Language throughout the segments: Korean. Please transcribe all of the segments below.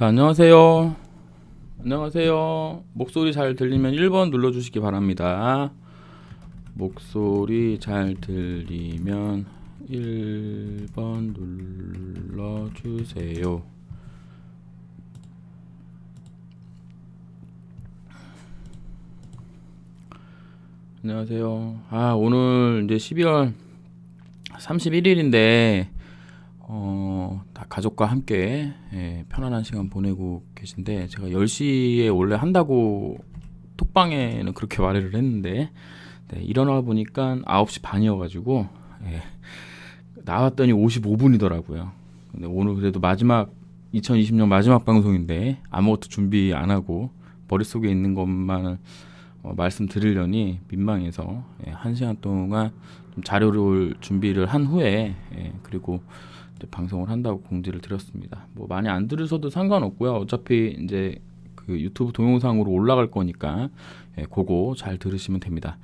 자, 안녕하세요. 안녕하세요. 목소리 잘 들리면 1번 눌러주시기 바랍니다. 목소리 잘 들리면 1번 눌러주세요. 안녕하세요. 오늘 이제 12월 31일인데 다 가족과 함께 편안한 시간 보내고 계신데, 제가 10시에 원래 한다고 톡방에는 그렇게 말을 했는데 일어나 보니까 9시 반이어가지고 나왔더니 55분이더라고요. 근데 오늘 그래도 마지막 2020년 마지막 방송인데 아무것도 준비 안 하고 머릿속에 있는 것만 말씀드리려니 민망해서 1시간 동안 좀 자료를 준비를 한 후에 그리고 방송을 한다고 공지를 드렸습니다. 뭐 많이 안 들으셔도 상관없고요. 어차피 이제 그 유튜브 동영상으로 올라갈 거니까 그거 잘 들으시면 됩니다.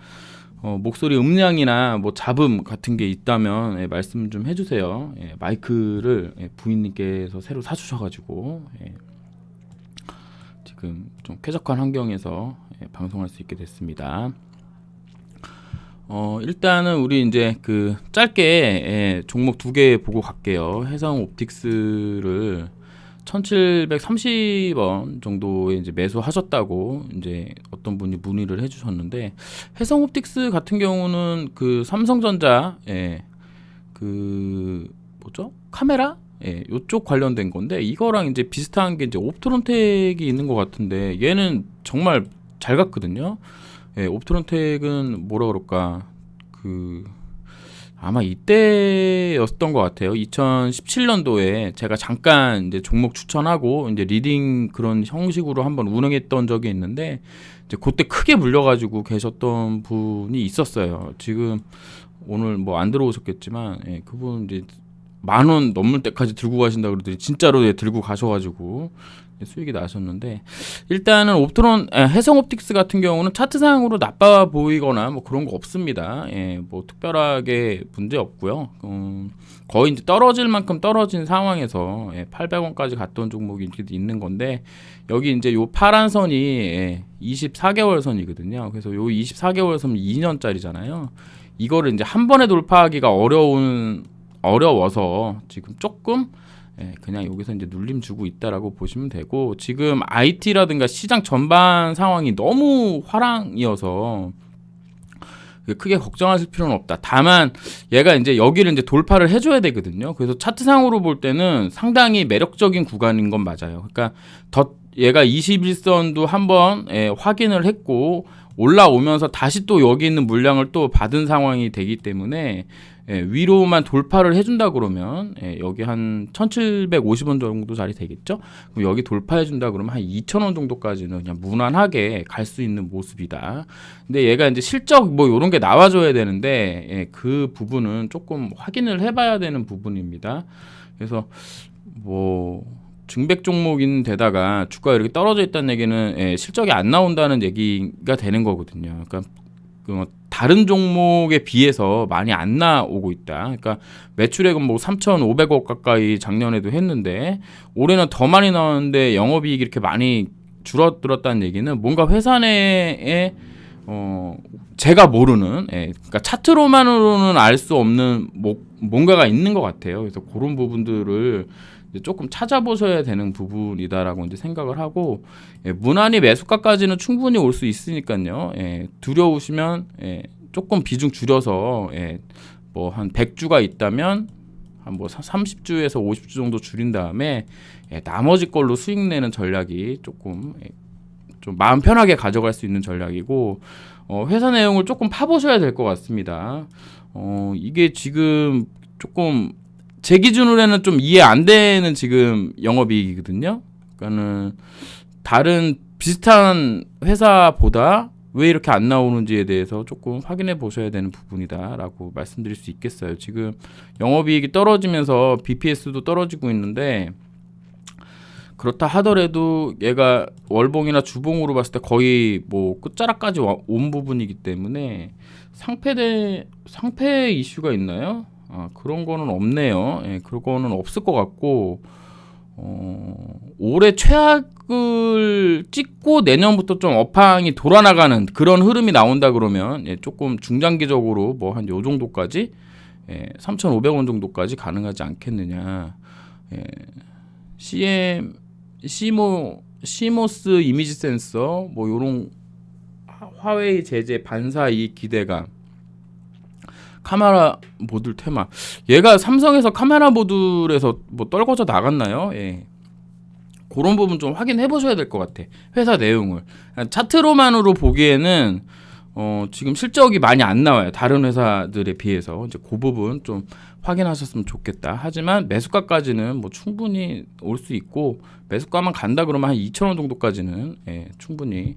목소리 음량이나 뭐 잡음 같은 게 있다면 말씀 좀 해주세요. 마이크를 부인님께서 새로 사주셔가지고 지금 좀 쾌적한 환경에서 방송할 수 있게 됐습니다. 일단은 우리 이제 그 짧게 종목 2개 보고 갈게요. 해성 옵틱스를 1730원 정도에 이제 매수하셨다고 이제 어떤 분이 문의를 해주셨는데, 해성 옵틱스 같은 경우는 그 삼성전자 그 뭐죠? 카메라? 요쪽 관련된 건데, 이거랑 이제 비슷한 게 이제 옵트론텍이 있는 것 같은데, 얘는 정말 잘 갔거든요. 옵트론텍은 뭐라 그럴까, 그 아마 이때였던 것 같아요. 2017년도에 제가 잠깐 이제 종목 추천하고 이제 리딩 그런 형식으로 한번 운영했던 적이 있는데, 이제 그때 크게 물려가지고 계셨던 분이 있었어요. 지금 오늘 뭐 안 들어오셨겠지만 그분 이제 10,000원 넘을 때까지 들고 가신다 그러더니 진짜로 들고 가셔가지고 수익이 나셨는데, 일단은 해성 옵틱스 같은 경우는 차트상으로 나빠 보이거나 뭐 그런 거 없습니다. 뭐 특별하게 문제 없고요. 거의 이제 떨어질 만큼 떨어진 상황에서 800원까지 갔던 종목이 있는 건데, 여기 이제 요 파란 선이 24개월 선이거든요. 그래서 요 24개월 선은 2년짜리잖아요. 이거를 이제 한 번에 돌파하기가 어려워서 지금 조금 그냥 여기서 이제 눌림 주고 있다라고 보시면 되고, 지금 IT라든가 시장 전반 상황이 너무 화랑이어서 크게 걱정하실 필요는 없다. 다만 얘가 이제 여기를 이제 돌파를 해줘야 되거든요. 그래서 차트상으로 볼 때는 상당히 매력적인 구간인 건 맞아요. 그러니까 얘가 21선도 한번 확인을 했고 올라오면서 다시 또 여기 있는 물량을 또 받은 상황이 되기 때문에 위로만 돌파를 해준다 그러면 여기 한 1750원 정도 자리 되겠죠. 그럼 여기 돌파해준다 그러면 한 2000원 정도까지는 그냥 무난하게 갈 수 있는 모습이다. 근데 얘가 이제 실적 뭐 이런 게 나와줘야 되는데 그 부분은 조금 확인을 해봐야 되는 부분입니다. 그래서 뭐 증백 종목인 데다가 주가가 이렇게 떨어져 있다는 얘기는 실적이 안 나온다는 얘기가 되는 거거든요. 그러니까 다른 종목에 비해서 많이 안 나오고 있다. 그러니까 매출액은 뭐 3,500억 가까이 작년에도 했는데 올해는 더 많이 나왔는데 영업이익이 이렇게 많이 줄어들었다는 얘기는 뭔가 회사 내에 제가 모르는 그러니까 차트로만으로는 알 수 없는 뭔가가 있는 것 같아요. 그래서 그런 부분들을 이제 조금 찾아보셔야 되는 부분이다라고 이제 생각을 하고, 무난히 매수가까지는 충분히 올 수 있으니까요. 두려우시면 조금 비중 줄여서 뭐 한 100주가 있다면 한 뭐 30주에서 50주 정도 줄인 다음에 나머지 걸로 수익 내는 전략이 조금 좀 마음 편하게 가져갈 수 있는 전략이고, 회사 내용을 조금 파보셔야 될 것 같습니다. 이게 지금 조금 제 기준으로는 좀 이해 안 되는 지금 영업이익이거든요. 그러니까는 다른 비슷한 회사보다 왜 이렇게 안 나오는지에 대해서 조금 확인해 보셔야 되는 부분이다라고 말씀드릴 수 있겠어요. 지금 영업이익이 떨어지면서 BPS도 떨어지고 있는데, 그렇다 하더라도 얘가 월봉이나 주봉으로 봤을 때 거의 뭐 끝자락까지 온 부분이기 때문에 상패 이슈가 있나요? 그런 거는 없네요. 그런 거는 없을 것 같고, 올해 최악을 찍고 내년부터 좀 업황이 돌아나가는 그런 흐름이 나온다 그러면 조금 중장기적으로 뭐 한 요 정도까지 3,500원 정도까지 가능하지 않겠느냐. 시모스 이미지 센서 뭐 요런 화웨이 제재 반사 이익 기대감, 카메라 모듈 테마. 얘가 삼성에서 카메라 모듈에서 뭐 떨궈져 나갔나요? 그런 부분 좀 확인해 보셔야 될 것 같아. 회사 내용을 차트로만으로 보기에는 지금 실적이 많이 안 나와요. 다른 회사들에 비해서. 이제 그 부분 좀 확인하셨으면 좋겠다. 하지만 매수가까지는 뭐 충분히 올 수 있고, 매수가만 간다 그러면 한 2,000원 정도까지는 충분히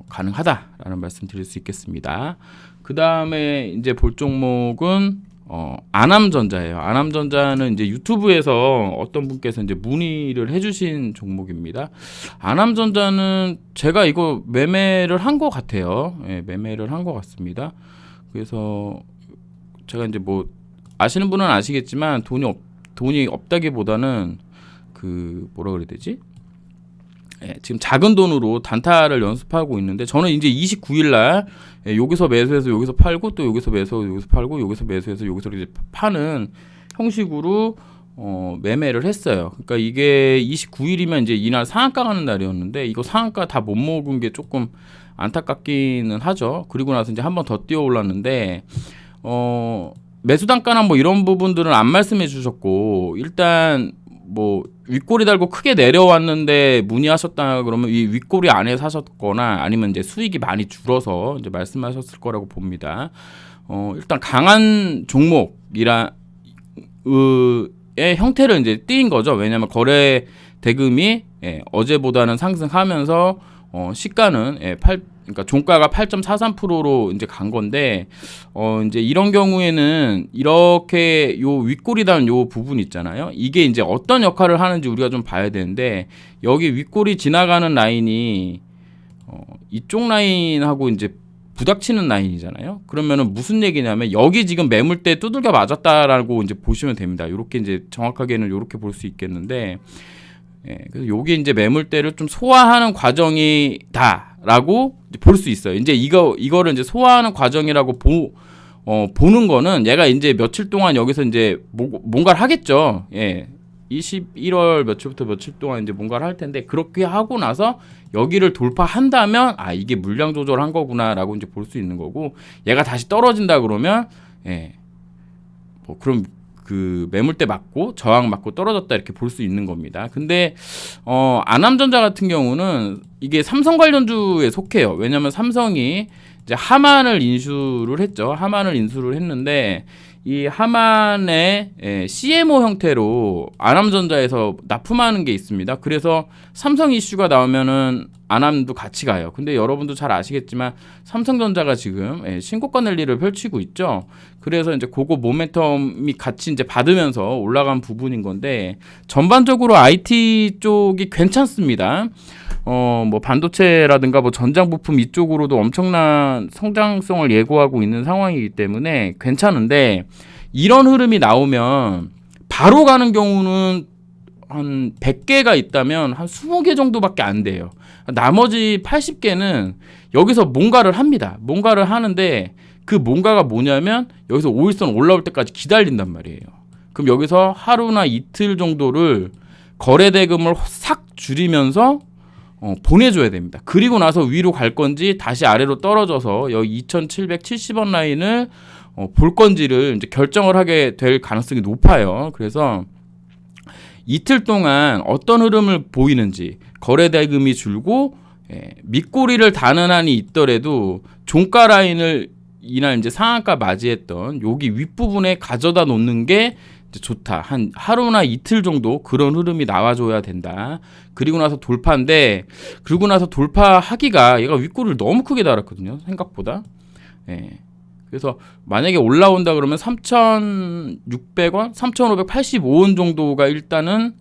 가능하다라는 말씀 드릴 수 있겠습니다. 그 다음에 이제 볼 종목은 아남전자예요. 아남전자는 이제 유튜브에서 어떤 분께서 이제 문의를 해주신 종목입니다. 아남전자는 제가 이거 매매를 한 것 같아요. 매매를 한 것 같습니다. 그래서 제가 이제 뭐 아시는 분은 아시겠지만 돈이 없다기보다는 그 뭐라 그래야 되지? 지금 작은 돈으로 단타를 연습하고 있는데, 저는 이제 29일 날 여기서 매수해서 여기서 팔고, 또 여기서 매수해서 여기서 팔고, 여기서 매수해서 여기서 이제 파는 형식으로 매매를 했어요. 그러니까 이게 29일이면 이제 이날 상한가 가는 날이었는데, 이거 상한가 다 못 먹은 게 조금 안타깝기는 하죠. 그리고 나서 이제 한 번 더 뛰어 올랐는데 매수 단가나 뭐 이런 부분들은 안 말씀해 주셨고, 일단 뭐 윗꼬리 달고 크게 내려왔는데 문의하셨다 그러면 이 윗꼬리 안에 사셨거나 아니면 이제 수익이 많이 줄어서 이제 말씀하셨을 거라고 봅니다. 일단 강한 종목이라 의 형태를 이제 띈 거죠. 왜냐하면 거래 대금이 어제보다는 상승하면서 시가는 그러니까 종가가 8.43%로 이제 간 건데, 이제 이런 경우에는 이렇게 요 윗꼬리 단 요 부분 있잖아요. 이게 이제 어떤 역할을 하는지 우리가 좀 봐야 되는데, 여기 윗꼬리 지나가는 라인이 이쪽 라인하고 이제 부닥치는 라인이잖아요. 그러면은 무슨 얘기냐면, 여기 지금 매물대 두들겨 맞았다라고 이제 보시면 됩니다. 이렇게 이제 정확하게는 이렇게 볼 수 있겠는데, 그래서 요게 이제 매물대를 좀 소화하는 과정이다라고 볼 수 있어요. 이제 이거를 이제 소화하는 과정이라고 보는 거는, 얘가 이제 며칠 동안 여기서 이제 뭔가를 하겠죠. 21월 며칠부터 며칠 동안 이제 뭔가를 할 텐데, 그렇게 하고 나서 여기를 돌파한다면 이게 물량 조절한 거구나라고 이제 볼 수 있는 거고, 얘가 다시 떨어진다 그러면 뭐 그럼 그 매물대 맞고 저항 맞고 떨어졌다 이렇게 볼 수 있는 겁니다. 근데 아남전자 같은 경우는 이게 삼성 관련주에 속해요. 왜냐하면 삼성이 이제 하만을 인수를 했죠. 하만을 인수를 했는데, 이 하만의 CMO 형태로 아남전자에서 납품하는 게 있습니다. 그래서 삼성 이슈가 나오면은 아남도 같이 가요. 근데 여러분도 잘 아시겠지만 삼성전자가 지금 신고가 랠리를 펼치고 있죠. 그래서 이제 그거 모멘텀이 같이 이제 받으면서 올라간 부분인 건데, 전반적으로 IT 쪽이 괜찮습니다. 뭐 반도체라든가 뭐 전장 부품 이쪽으로도 엄청난 성장성을 예고하고 있는 상황이기 때문에 괜찮은데, 이런 흐름이 나오면 바로 가는 경우는 한 100개가 있다면 한 20개 정도밖에 안 돼요. 나머지 80개는 여기서 뭔가를 합니다. 뭔가를 하는데, 그 뭔가가 뭐냐면 여기서 5일선 올라올 때까지 기다린단 말이에요. 그럼 여기서 하루나 이틀 정도를 거래 대금을 싹 줄이면서 보내줘야 됩니다. 그리고 나서 위로 갈 건지 다시 아래로 떨어져서 여기 2770원 라인을 볼 건지를 이제 결정을 하게 될 가능성이 높아요. 그래서 이틀 동안 어떤 흐름을 보이는지, 거래 대금이 줄고 밑꼬리를 다는 한이 있더라도 종가 라인을 이날 이제 상한가 맞이했던 여기 윗부분에 가져다 놓는 게 이제 좋다. 한 하루나 이틀 정도 그런 흐름이 나와줘야 된다. 그리고 나서 돌파인데, 그리고 나서 돌파하기가 얘가 윗꼬리를 너무 크게 달았거든요. 생각보다. 그래서 만약에 올라온다 그러면 3,600원, 3,585원 정도가 일단은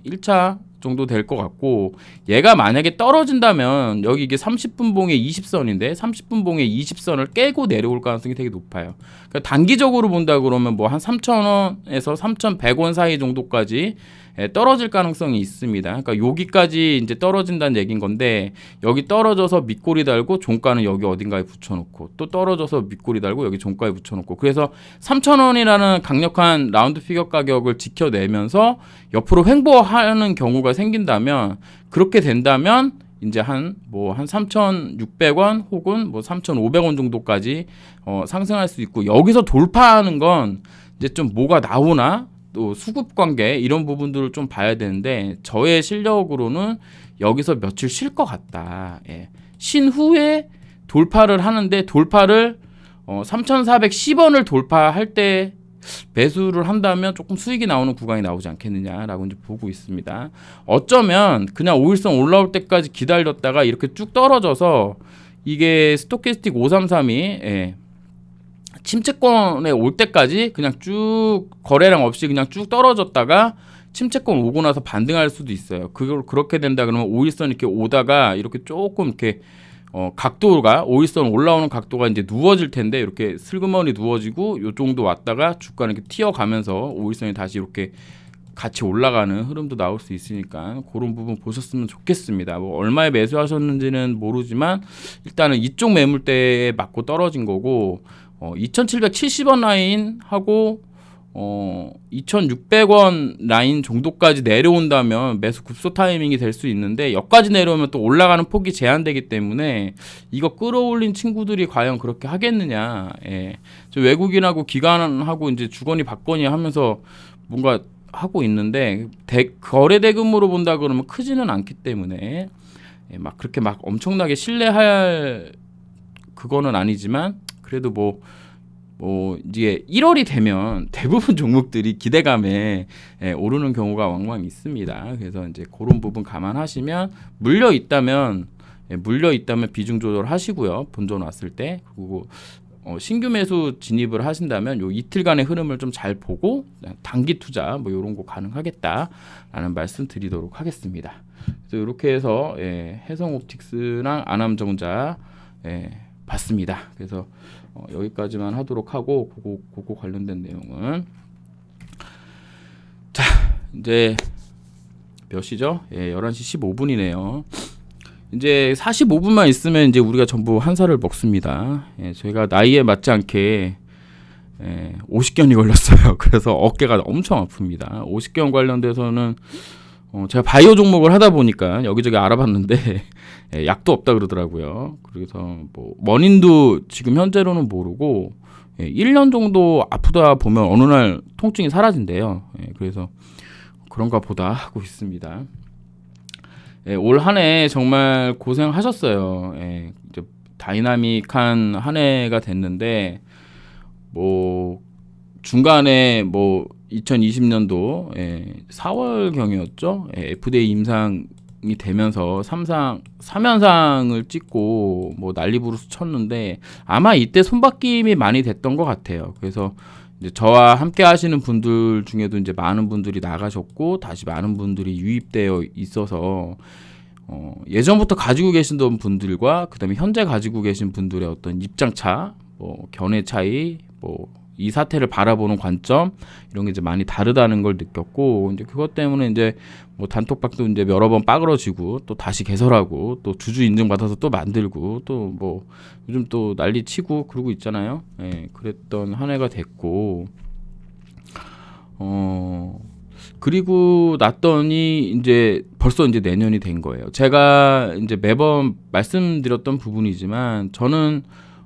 1차 정도 될 것 같고, 얘가 만약에 떨어진다면 여기 이게 30분 봉의 20선인데 30분 봉의 20선을 깨고 내려올 가능성이 되게 높아요. 그러니까 단기적으로 본다 그러면 뭐 한 3,000원에서 3,100원 사이 정도까지 떨어질 가능성이 있습니다. 그러니까 여기까지 이제 떨어진다는 얘기인 건데 여기 떨어져서 밑꼬리 달고 종가는 여기 어딘가에 붙여놓고 또 떨어져서 밑꼬리 달고 여기 종가에 붙여놓고 그래서 3,000원이라는 강력한 라운드 피겨 가격을 지켜내면서 옆으로 횡보하는 경우가 생긴다면 그렇게 된다면 이제 한 3,600원 혹은 뭐 3,500원 정도까지 상승할 수 있고 여기서 돌파하는 건 이제 좀 뭐가 나오나 또 수급 관계 이런 부분들을 좀 봐야 되는데 저의 실력으로는 여기서 며칠 쉴 것 같다. 쉰 후에 돌파를 하는데 돌파를 3,410원을 돌파할 때 매수를 한다면 조금 수익이 나오는 구간이 나오지 않겠느냐라고 이제 보고 있습니다. 어쩌면 그냥 5일선 올라올 때까지 기다렸다가 이렇게 쭉 떨어져서 이게 스토캐스틱 5332 침체권에 올 때까지 그냥 쭉 거래량 없이 그냥 쭉 떨어졌다가 침체권 오고 나서 반등할 수도 있어요. 그걸 그렇게 된다 그러면 5일선 이렇게 오다가 이렇게 조금 이렇게 각도가 5일선 올라오는 각도가 이제 누워질 텐데 이렇게 슬그머니 누워지고 요 정도 왔다가 주가는 이렇게 튀어가면서 5일선이 다시 이렇게 같이 올라가는 흐름도 나올 수 있으니까 그런 부분 보셨으면 좋겠습니다. 뭐 얼마에 매수하셨는지는 모르지만 일단은 이쪽 매물대에 맞고 떨어진 거고 2,770원 라인하고 2,600원 라인 정도까지 내려온다면 매수 급소 타이밍이 될 수 있는데 여기까지 내려오면 또 올라가는 폭이 제한되기 때문에 이거 끌어올린 친구들이 과연 그렇게 하겠느냐. 외국인하고 기관하고 이제 주거니 받거니 하면서 뭔가 하고 있는데 거래 대금으로 본다 그러면 크지는 않기 때문에 막 그렇게 막 엄청나게 신뢰할 그거는 아니지만 그래도 뭐 이제 1월이 되면 대부분 종목들이 기대감에 오르는 경우가 왕왕 있습니다. 그래서 이제 그런 부분 감안하시면 물려 있다면 비중 조절하시고요. 본전 왔을 때 그리고 신규 매수 진입을 하신다면 요 이틀간의 흐름을 좀 잘 보고 단기 투자 뭐 이런 거 가능하겠다라는 말씀 드리도록 하겠습니다. 그래서 이렇게 해서 해성옵틱스랑 안암정자 봤습니다. 그래서 여기까지만 하도록 하고 그거 관련된 내용은 자 이제 몇 시죠? 11시 15분이네요. 이제 45분만 있으면 이제 우리가 전부 한 살을 먹습니다. 저희가 나이에 맞지 않게 50견이 걸렸어요. 그래서 어깨가 엄청 아픕니다. 50견 관련돼서는 제가 바이오 종목을 하다 보니까 여기저기 알아봤는데 약도 없다 그러더라고요. 그래서 뭐 원인도 지금 현재로는 모르고 1년 정도 아프다 보면 어느 날 통증이 사라진대요. 그래서 그런가 보다 하고 있습니다. 올 한 해 정말 고생하셨어요. 이제 다이나믹한 한 해가 됐는데 뭐 중간에 뭐 2020년도 4월경이었죠. FDA 임상이 되면서 3연상을 찍고 뭐 난리부르스 쳤는데 아마 이때 손바뀜이 많이 됐던 것 같아요. 그래서 이제 저와 함께 하시는 분들 중에도 이제 많은 분들이 나가셨고 다시 많은 분들이 유입되어 있어서 예전부터 가지고 계시던 분들과 그다음에 현재 가지고 계신 분들의 어떤 입장차, 뭐 견해 차이, 뭐 이 사태를 바라보는 관점 이런 게 이제 많이 다르다는 걸 느꼈고 이제 그것 때문에 이제 뭐 단톡방도 이제 여러 번 빠그러지고 또 다시 개설하고 또 주주 인증받아서 또 만들고 또 뭐 요즘 또 난리 치고 그러고 있잖아요. 그랬던 한 해가 됐고 그리고 났더니 이제 벌써 이제 내년이 된 거예요. 제가 이제 매번 말씀드렸던 부분이지만 저는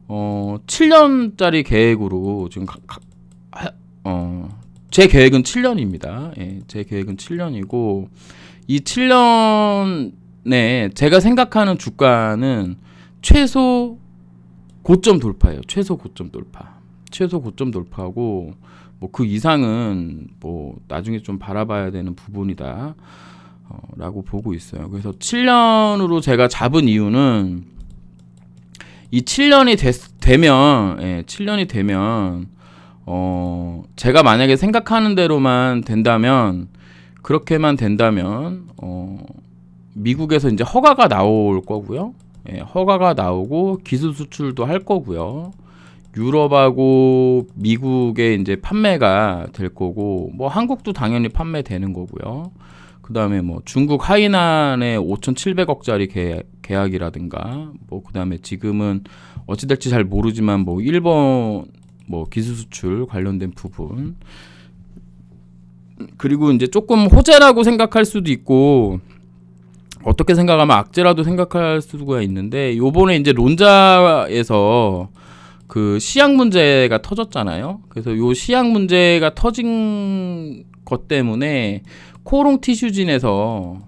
7년짜리 계획으로 지금 제 계획은 7년입니다. 제 계획은 7년이고 이 7년에 제가 생각하는 주가는 최소 고점 돌파예요. 최소 고점 돌파하고 뭐 그 이상은 뭐 나중에 좀 바라봐야 되는 부분이다 라고 보고 있어요. 그래서 7년으로 제가 잡은 이유는 이 7년이 되면 제가 만약에 생각하는 대로만 된다면 그렇게만 된다면 미국에서 이제 허가가 나올 거고요. 허가가 나오고 기술 수출도 할 거고요. 유럽하고 미국에 이제 판매가 될 거고, 뭐 한국도 당연히 판매되는 거고요. 그다음에 뭐 중국 하이난의 5,700억짜리 계약이라든가, 뭐 그다음에 지금은 어찌 될지 잘 모르지만 뭐 일본 뭐 기술 수출 관련된 부분, 그리고 이제 조금 호재라고 생각할 수도 있고 어떻게 생각하면 악재라도 생각할 수가 있는데, 요번에 이제 론자에서 그 시약 문제가 터졌잖아요. 그래서 요 시약 문제가 터진 것 때문에 코오롱 티슈진에서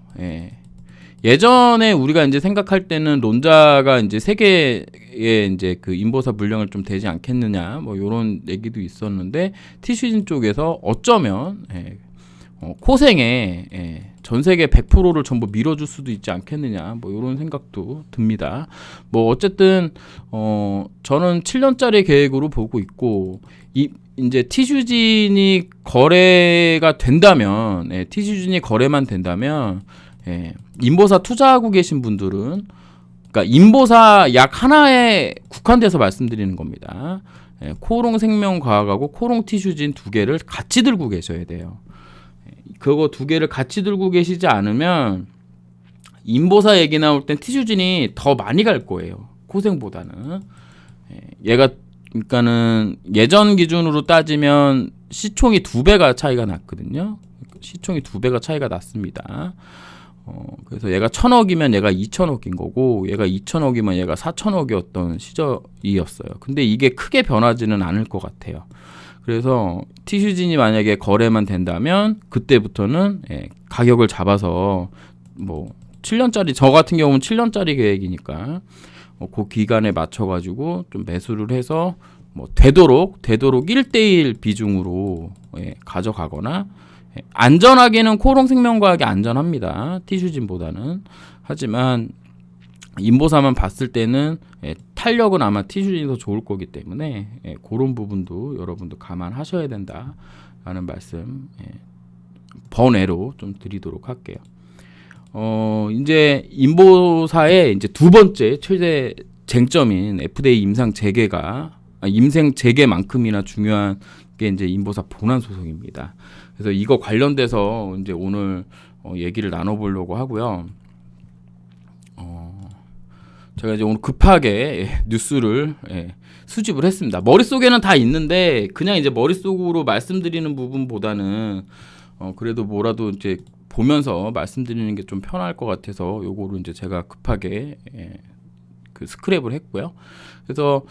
예전에 우리가 이제 생각할 때는 론자가 이제 세계에 이제 그 인보사 물량을 좀 되지 않겠느냐, 뭐 요런 얘기도 있었는데, 티슈진 쪽에서 어쩌면 코생에 전 세계 100%를 전부 밀어줄 수도 있지 않겠느냐, 뭐 이런 생각도 듭니다. 뭐 어쨌든 저는 7년짜리 계획으로 보고 있고, 이제 티슈진이 거래가 된다면, 티슈진이 거래만 된다면, 인보사 투자하고 계신 분들은, 그러니까 인보사 약 하나에 국한돼서 말씀드리는 겁니다. 코오롱 생명과학하고 코오롱 티슈진 두 개를 같이 들고 계셔야 돼요. 그거 두 개를 같이 들고 계시지 않으면 인보사 얘기 나올 땐 티슈진이 더 많이 갈 거예요, 코생보다는. 얘가 그러니까는 예전 기준으로 따지면 시총이 2배가 차이가 났거든요. 시총이 2배가 차이가 났습니다. 그래서 얘가 1,000억이면 얘가 2,000억인 거고, 얘가 2,000억이면 얘가 4,000억이었던 시절이었어요. 근데 이게 크게 변하지는 않을 것 같아요. 그래서 티슈진이 만약에 거래만 된다면 그때부터는 가격을 잡아서 뭐 7년짜리, 저 같은 경우는 7년짜리 계획이니까 그 기간에 맞춰가지고 좀 매수를 해서 뭐 되도록 1대1 비중으로 가져가거나, 안전하게는 코오롱 생명과학이 안전합니다, 티슈진보다는. 하지만 인보사만 봤을 때는 탄력은 아마 티슈진이 더 좋을 거기 때문에 그런 부분도 여러분도 감안하셔야 된다라는 말씀 번외로 좀 드리도록 할게요. 이제 인보사의 이제 두 번째 최대 쟁점인 FDA 임상 재개만큼이나 중요한 게 이제 인보사 본안 소송입니다. 그래서 이거 관련돼서 이제 오늘 얘기를 나눠보려고 하고요. 제가 이제 오늘 급하게 뉴스를 수집을 했습니다. 머릿속에는 다 있는데 그냥 이제 머릿속으로 말씀드리는 부분보다는 그래도 뭐라도 이제 보면서 말씀드리는 게 좀 편할 것 같아서 요거를 이제 제가 급하게 그 스크랩을 했고요. 그래서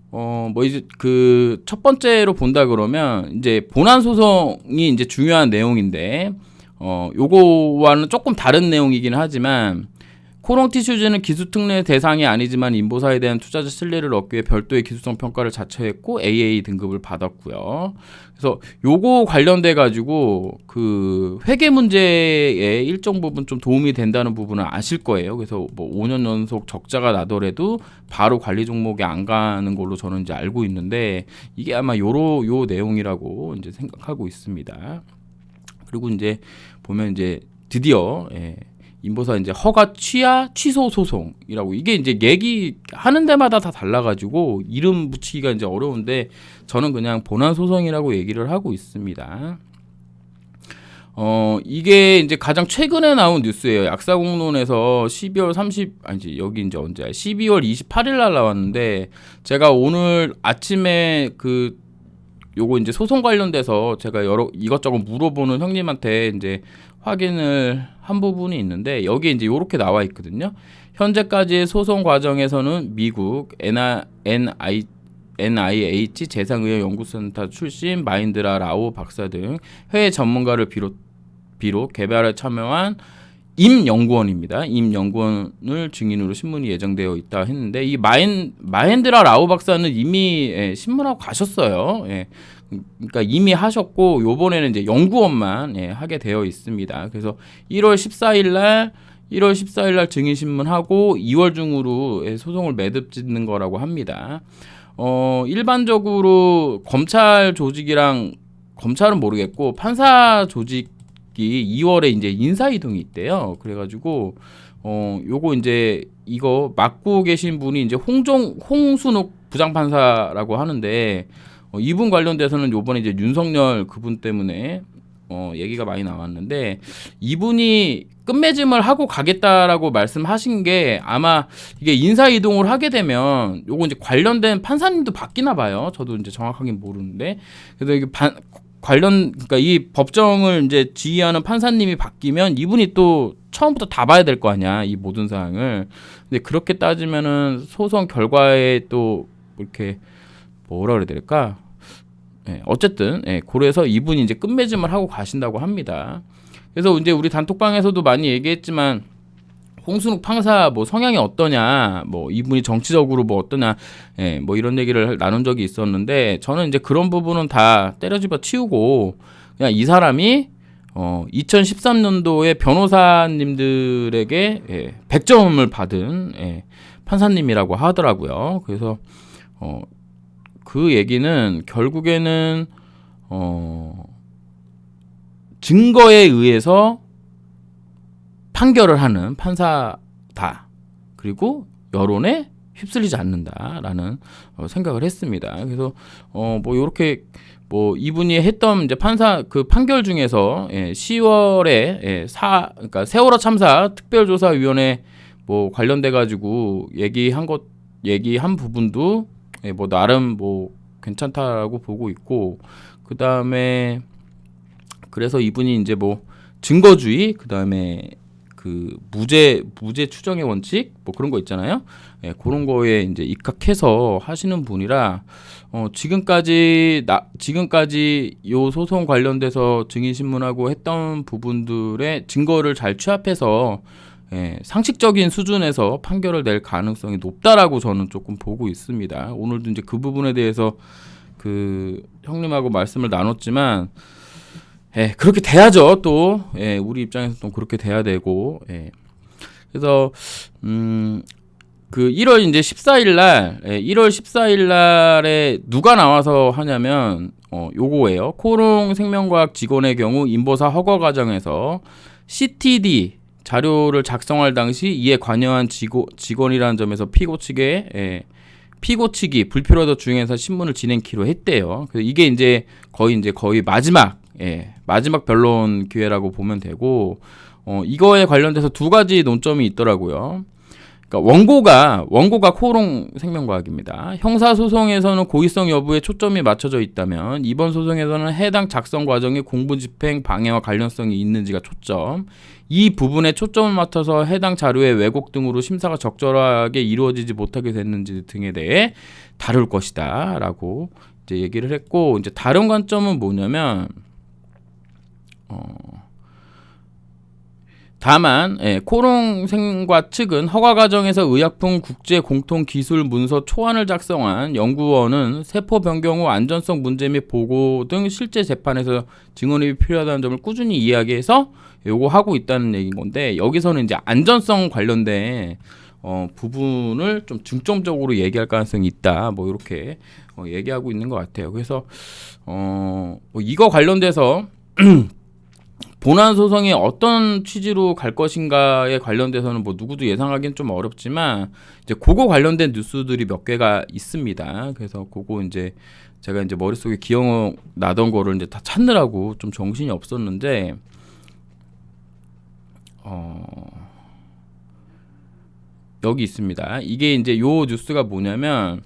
뭐 이제 그 첫 번째로 본다 그러면 이제 본안 소송이 이제 중요한 내용인데, 요거와는 조금 다른 내용이긴 하지만, 코오롱 티슈진은 기술특례 대상이 아니지만 인보사에 대한 투자자 신뢰를 얻기 위해 별도의 기술성 평가를 자처했고 AA 등급을 받았고요. 그래서 요거 관련돼 가지고 그 회계 문제에 일정 부분 좀 도움이 된다는 부분은 아실 거예요. 그래서 뭐 5년 연속 적자가 나더라도 바로 관리 종목에 안 가는 걸로 저는 이제 알고 있는데, 이게 아마 요 내용이라고 이제 생각하고 있습니다. 그리고 이제 보면 이제 드디어 인보사 이제 허가 취소 소송이라고, 이게 이제 얘기하는 데마다 다 달라가지고 이름 붙이기가 이제 어려운데, 저는 그냥 본안 소송이라고 얘기를 하고 있습니다. 이게 이제 가장 최근에 나온 뉴스예요. 약사공론에서 12월 28일 날 나왔는데, 제가 오늘 아침에 요거 이제 소송 관련돼서 제가 이것저것 물어보는 형님한테 이제 확인을 한 부분이 있는데, 여기 이제 요렇게 나와 있거든요. 현재까지의 소송 과정에서는 미국 NIH 재상의학 연구센터 출신 마인드라 라오 박사 등 해외 전문가를 비롯 개발에 참여한 임 연구원입니다. 임 연구원을 증인으로 신문이 예정되어 있다 했는데, 이 마헨드라 라오 박사는 이미 신문하고 가셨어요. 그러니까 이미 하셨고, 요번에는 이제 연구원만 하게 되어 있습니다. 그래서 1월 14일 날 증인 신문하고 2월 중으로 소송을 매듭 짓는 거라고 합니다. 일반적으로 검찰 조직이랑, 검찰은 모르겠고 판사 조직이 2월에 이제 인사 이동이 있대요. 그래가지고 요거 이제 이거 맡고 계신 분이 이제 홍순욱 부장판사라고 하는데 이분 관련돼서는 요번에 이제 윤석열 그분 때문에 얘기가 많이 나왔는데 이분이 끝맺음을 하고 가겠다라고 말씀하신 게 아마 이게 인사 이동을 하게 되면 요거 이제 관련된 판사님도 바뀌나 봐요. 저도 이제 정확하게 모르는데 그래서 이게 그러니까 이 법정을 이제 지휘하는 판사님이 바뀌면 이분이 또 처음부터 다 봐야 될 거 아니야, 이 모든 사항을. 근데 그렇게 따지면은 소송 결과에 또 이렇게 뭐라 그래야 될까? 어쨌든 그래서 이분이 이제 끝맺음을 하고 가신다고 합니다. 그래서 이제 우리 단톡방에서도 많이 얘기했지만 홍순욱 판사 뭐 성향이 어떠냐, 뭐 이분이 정치적으로 뭐 어떠냐, 뭐 이런 얘기를 나눈 적이 있었는데 저는 이제 그런 부분은 다 때려집어 치우고 그냥 이 사람이 2013년도에 변호사님들에게 100점을 받은 판사님이라고 하더라고요. 그래서 그 얘기는 결국에는 증거에 의해서 판결을 하는 판사다. 그리고 여론에 휩쓸리지 않는다라는 생각을 했습니다. 그래서 뭐 이렇게 뭐 이분이 했던 이제 판사 그 판결 중에서 10월에 그러니까 세월호 참사 특별조사위원회 뭐 관련돼 가지고 얘기한 부분도 뭐 나름 뭐 괜찮다라고 보고 있고 그 다음에 그래서 이분이 이제 뭐 증거주의 그 다음에 그 무죄 추정의 원칙 뭐 그런 거 있잖아요. 그런 거에 이제 입각해서 하시는 분이라 지금까지 요 소송 관련돼서 증인 신문하고 했던 부분들의 증거를 잘 취합해서 상식적인 수준에서 판결을 낼 가능성이 높다라고 저는 조금 보고 있습니다. 오늘도 이제 그 부분에 대해서 그 형님하고 말씀을 나눴지만 그렇게 돼야죠. 또 우리 입장에서 또 그렇게 돼야 되고 그래서 그 1월 이제 14일 날 1월 14일 날에 누가 나와서 하냐면 요거예요. 코롱 생명과학 직원의 경우 인보사 허가 과정에서 CTD 자료를 작성할 당시 이에 관여한 직원이라는 점에서 피고 측이 불필요하다 주행해서 신문을 진행키로 했대요. 그래서 이게 이제 거의 마지막 변론 기회라고 보면 되고 이거에 관련돼서 두 가지 논점이 있더라고요. 그러니까 원고가 코롱 생명과학입니다. 형사 소송에서는 고의성 여부에 초점이 맞춰져 있다면 이번 소송에서는 해당 작성 과정의 공무집행 방해와 관련성이 있는지가 초점. 이 부분에 초점을 맞춰서 해당 자료의 왜곡 등으로 심사가 적절하게 이루어지지 못하게 됐는지 등에 대해 다룰 것이다라고 이제 얘기를 했고 이제 다른 관점은 뭐냐면 다만 코롱생과 측은 허가 과정에서 의약품 국제 공통 기술 문서 초안을 작성한 연구원은 세포 변경 후 안전성 문제 및 보고 등 실제 재판에서 증언이 필요하다는 점을 꾸준히 이야기해서 요구하고 있다는 얘기인 건데 여기서는 이제 안전성 관련된 부분을 좀 중점적으로 얘기할 가능성이 있다. 뭐 이렇게 얘기하고 있는 것 같아요. 그래서 뭐 이거 관련돼서 본안 소송이 어떤 취지로 갈 것인가에 관련돼서는 뭐 누구도 예상하기는 좀 어렵지만 이제 그거 관련된 뉴스들이 몇 개가 있습니다. 그래서 그거 이제 제가 이제 머릿속에 기억나던 거를 이제 다 찾느라고 좀 정신이 없었는데 여기 있습니다. 이게 이제 요 뉴스가 뭐냐면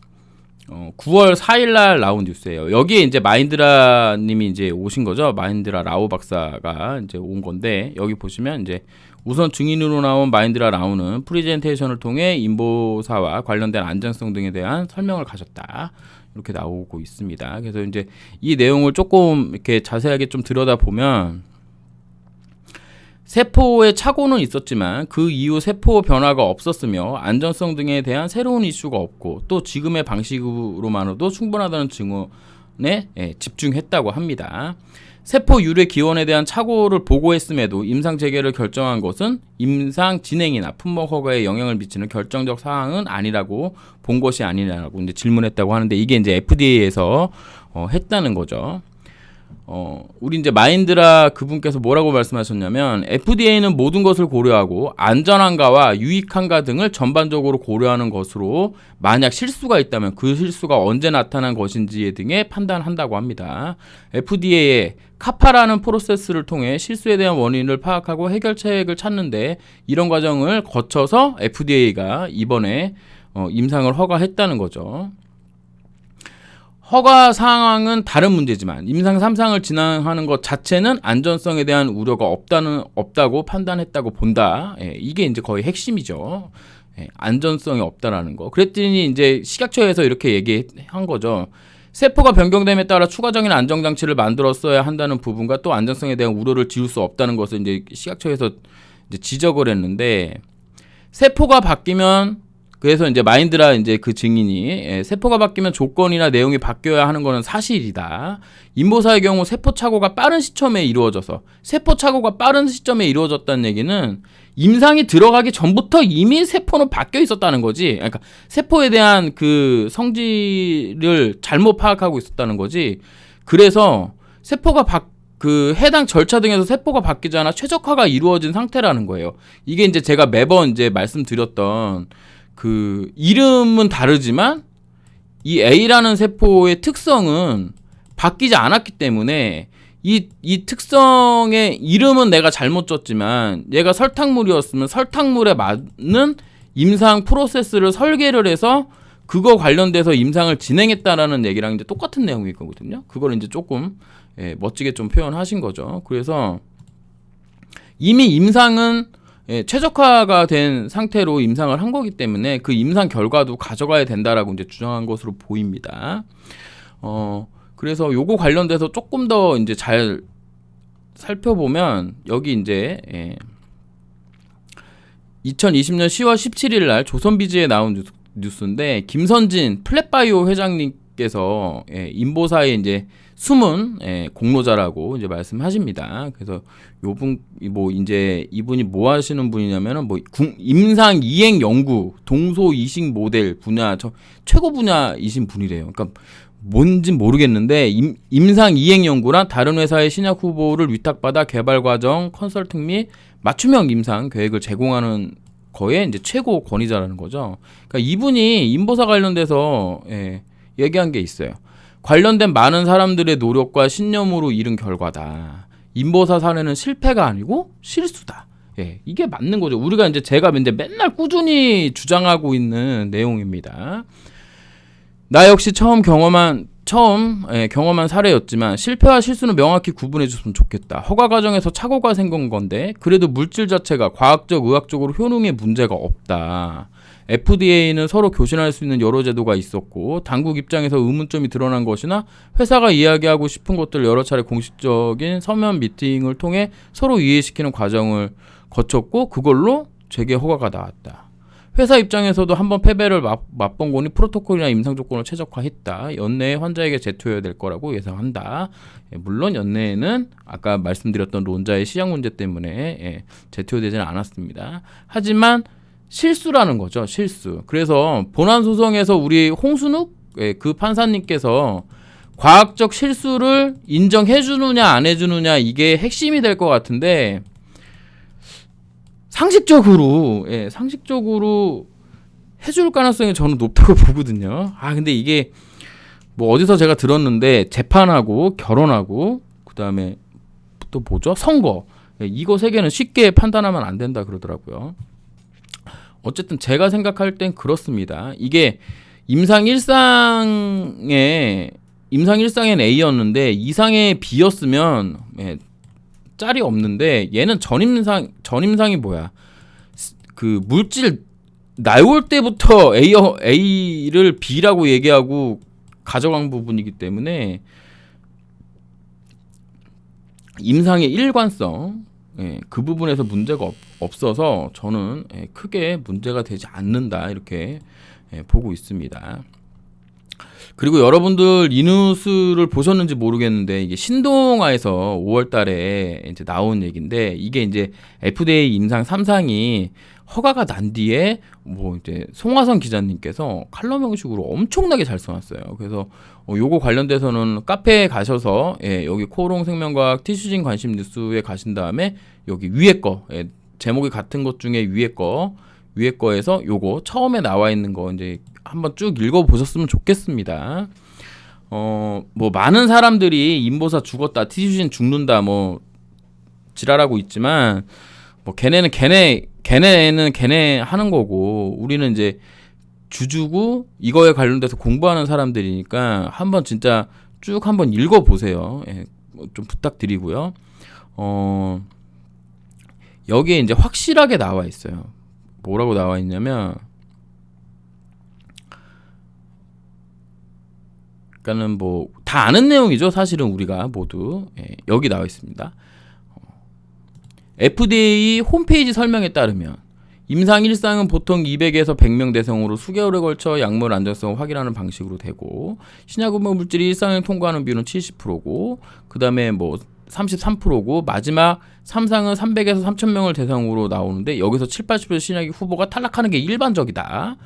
9월 4일 날 나온 뉴스예요. 여기에 이제 마인드라 님이 이제 오신 거죠. 마인드라 라오 박사가 이제 온 건데 여기 보시면 이제 우선 증인으로 나온 마인드라 라오는 프리젠테이션을 통해 인보사와 관련된 안전성 등에 대한 설명을 가졌다. 이렇게 나오고 있습니다. 그래서 이제 이 내용을 조금 이렇게 자세하게 좀 들여다보면 세포의 착오는 있었지만 그 이후 세포 변화가 없었으며 안전성 등에 대한 새로운 이슈가 없고 또 지금의 방식으로만으로도 충분하다는 증언에 집중했다고 합니다. 세포 유래 기원에 대한 착오를 보고했음에도 임상 재개를 결정한 것은 임상 진행이나 품목 허가에 영향을 미치는 결정적 사항은 아니라고 본 것이 아니냐고 이제 질문했다고 하는데 이게 이제 FDA에서 했다는 거죠. 우리 이제 마인드라 그분께서 뭐라고 말씀하셨냐면 FDA는 모든 것을 고려하고 안전한가와 유익한가 등을 전반적으로 고려하는 것으로 만약 실수가 있다면 그 실수가 언제 나타난 것인지 등에 판단한다고 합니다. FDA의 카파라는 프로세스를 통해 실수에 대한 원인을 파악하고 해결책을 찾는데 이런 과정을 거쳐서 FDA가 이번에 임상을 허가했다는 거죠. 허가 사항은 다른 문제지만 임상 3상을 진행하는 것 자체는 안전성에 대한 우려가 없다고 판단했다고 본다. 이게 이제 거의 핵심이죠. 안전성이 없다라는 거. 그랬더니 이제 식약처에서 이렇게 얘기한 거죠. 세포가 변경됨에 따라 추가적인 안정장치를 만들었어야 한다는 부분과 또 안전성에 대한 우려를 지울 수 없다는 것을 이제 식약처에서 이제 지적을 했는데 세포가 바뀌면 그래서 이제 마인드라 이제 그 증인이 세포가 바뀌면 조건이나 내용이 바뀌어야 하는 거는 사실이다. 인보사의 경우 세포 착오가 빠른 시점에 이루어졌다는 얘기는 임상이 들어가기 전부터 이미 세포는 바뀌어 있었다는 거지. 그러니까 세포에 대한 그 성질을 잘못 파악하고 있었다는 거지. 그래서 세포가 그 해당 절차 등에서 세포가 바뀌지 않아 최적화가 이루어진 상태라는 거예요. 이게 이제 제가 매번 이제 말씀드렸던 그 이름은 다르지만 이 A라는 세포의 특성은 바뀌지 않았기 때문에 이 특성의 이름은 내가 잘못 줬지만 얘가 설탕물이었으면 설탕물에 맞는 임상 프로세스를 설계를 해서 그거 관련돼서 임상을 진행했다라는 얘기랑 이제 똑같은 내용일 거거든요. 그걸 이제 조금 멋지게 좀 표현하신 거죠. 그래서 이미 임상은 최적화가 된 상태로 임상을 한 거기 때문에 그 임상 결과도 가져가야 된다라고 이제 주장한 것으로 보입니다. 그래서 요거 관련돼서 조금 더 이제 잘 살펴보면 여기 이제 2020년 10월 17일 날 조선비즈에 나온 뉴스인데 김선진 플랫바이오 회장님께서 인보사의 이제 숨은 공로자라고 이제 말씀하십니다. 그래서 요분 뭐 이제 이분이 뭐 하시는 분이냐면은 뭐 임상 이행 연구 동소 이식 모델 분야 최고 분야이신 분이래요. 그러니까 뭔진 모르겠는데 임상 이행 연구란 다른 회사의 신약 후보를 위탁받아 개발 과정 컨설팅 및 맞춤형 임상 계획을 제공하는 거에 이제 최고 권위자라는 거죠. 그러니까 이분이 인보사 관련돼서 얘기한 게 있어요. 관련된 많은 사람들의 노력과 신념으로 이룬 결과다. 인보사 사례는 실패가 아니고 실수다. 이게 맞는 거죠. 우리가 이제 제가 이제 맨날 꾸준히 주장하고 있는 내용입니다. 나 역시 처음 경험한 사례였지만 실패와 실수는 명확히 구분해 줬으면 좋겠다. 허가 과정에서 착오가 생긴 건데 그래도 물질 자체가 과학적, 의학적으로 효능에 문제가 없다. FDA는 서로 교신할 수 있는 여러 제도가 있었고 당국 입장에서 의문점이 드러난 것이나 회사가 이야기하고 싶은 것들을 여러 차례 공식적인 서면 미팅을 통해 서로 이해시키는 과정을 거쳤고 그걸로 재개 허가가 나왔다. 회사 입장에서도 한번 패배를 맛본 거니 프로토콜이나 임상 조건을 최적화했다. 연내에 환자에게 제투해야 될 거라고 예상한다. 물론 연내에는 아까 말씀드렸던 론자의 시약 문제 때문에 제투되지는 않았습니다. 하지만 실수라는 거죠. 실수. 그래서 본안 소송에서 우리 홍순욱 그 판사님께서 과학적 실수를 인정해 주느냐 안 해주느냐 이게 핵심이 될 것 같은데 상식적으로 해줄 가능성이 저는 높다고 보거든요. 근데 이게 뭐 어디서 제가 들었는데 재판하고 결혼하고 그다음에 또 뭐죠? 선거. 이거 세 개는 쉽게 판단하면 안 된다 그러더라고요. 어쨌든 제가 생각할 땐 그렇습니다. 이게 임상 1상엔 A였는데 2상에 B였으면 짤이 없는데 얘는 전임상이 뭐야? 그 물질 나올 때부터 A를 B라고 얘기하고 가져간 부분이기 때문에 임상의 일관성 그 부분에서 문제가 없어서 저는 크게 문제가 되지 않는다 이렇게 보고 있습니다. 그리고 여러분들 이 뉴스를 보셨는지 모르겠는데 이게 신동아에서 5월달에 이제 나온 얘기인데 이게 이제 FDA 임상 3상이 허가가 난 뒤에 뭐 이제 송화선 기자님께서 칼럼 형식으로 엄청나게 잘 써놨어요. 그래서 요거 관련돼서는 카페에 가셔서 여기 코오롱 생명과학 티슈진 관심 뉴스에 가신 다음에 여기 위에 거 제목이 같은 것 중에 위에 거에서 요거 처음에 나와 있는 거 이제 한번 쭉 읽어보셨으면 좋겠습니다. 뭐 많은 사람들이 임보사 죽었다, 티슈진 죽는다, 뭐 지랄하고 있지만 뭐 걔네는 걔네 하는 거고 우리는 이제 주주고 이거에 관련돼서 공부하는 사람들이니까 한번 진짜 쭉 한번 읽어보세요. 좀 부탁드리고요. 여기에 이제 확실하게 나와 있어요. 뭐라고 나와 있냐면, 그러니까는 뭐 다 아는 내용이죠. 사실은 우리가 모두 여기 나와 있습니다. FDA 홈페이지 설명에 따르면 임상 1상은 보통 200에서 100명 대상으로 수개월에 걸쳐 약물 안전성을 확인하는 방식으로 되고 신약의무 물질이 1상을 통과하는 비율은 70%고 그 다음에 뭐 33%고 마지막 3상은 300에서 3000명을 대상으로 나오는데 여기서 7-80% 신약이 후보가 탈락하는 게 일반적이다.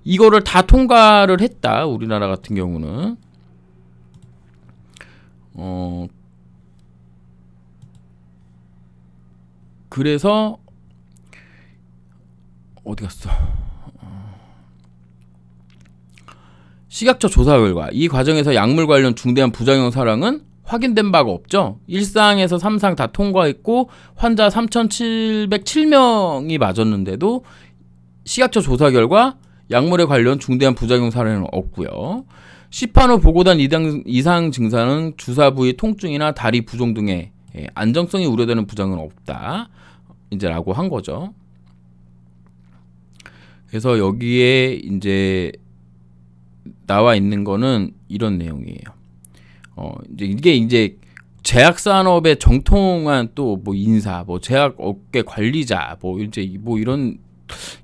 이거를 다 통과를 했다. 우리나라 같은 경우는 그래서 어디 갔어? 식약처 조사 결과 이 과정에서 약물 관련 중대한 부작용 사항은 확인된 바가 없죠. 1상에서 3상 다 통과했고 환자 3,707명이 맞았는데도 식약처 조사 결과 약물에 관련 중대한 부작용 사례는 없고요. 시판 후 보고된 이상 증상은 주사 부위 통증이나 다리 부종 등의 안정성이 우려되는 부작용은 없다. 이제 라고 한 거죠. 그래서 여기에 이제 나와 있는 거는 이런 내용이에요. 이게 이제 제약 산업의 정통한 또 뭐 인사, 뭐 제약 업계 관리자, 뭐 이제 뭐 이런,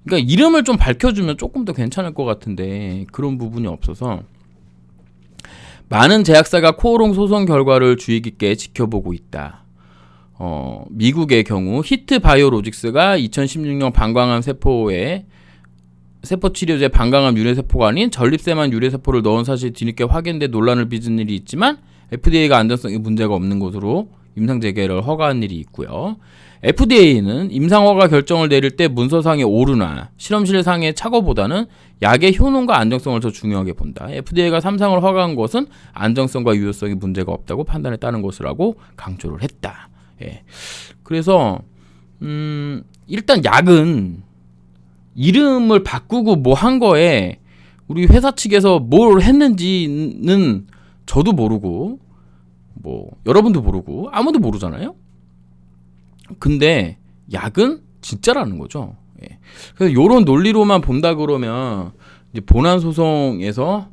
그러니까 이름을 좀 밝혀주면 조금 더 괜찮을 것 같은데 그런 부분이 없어서 많은 제약사가 코오롱 소송 결과를 주의 깊게 지켜보고 있다. 미국의 경우 히트 바이오로직스가 2016년 방광암 세포에 세포 치료제 방광암 유래세포가 아닌 전립腺만 유래세포를 넣은 사실이 뒤늦게 확인돼 논란을 빚은 일이 있지만 FDA가 안전성에 문제가 없는 것으로 임상 재개를 허가한 일이 있고요. FDA는 임상 허가 결정을 내릴 때 문서상의 오류나 실험실상의 착오보다는 약의 효능과 안정성을 더 중요하게 본다. FDA가 3상을 허가한 것은 안정성과 유효성에 문제가 없다고 판단했다는 것이라고 강조를 했다. 그래서 일단 약은 이름을 바꾸고 뭐 한 거에 우리 회사 측에서 뭘 했는지는 저도 모르고 뭐 여러분도 모르고 아무도 모르잖아요. 근데 약은 진짜라는 거죠. 그래서 이런 논리로만 본다 그러면 이제 본안 소송에서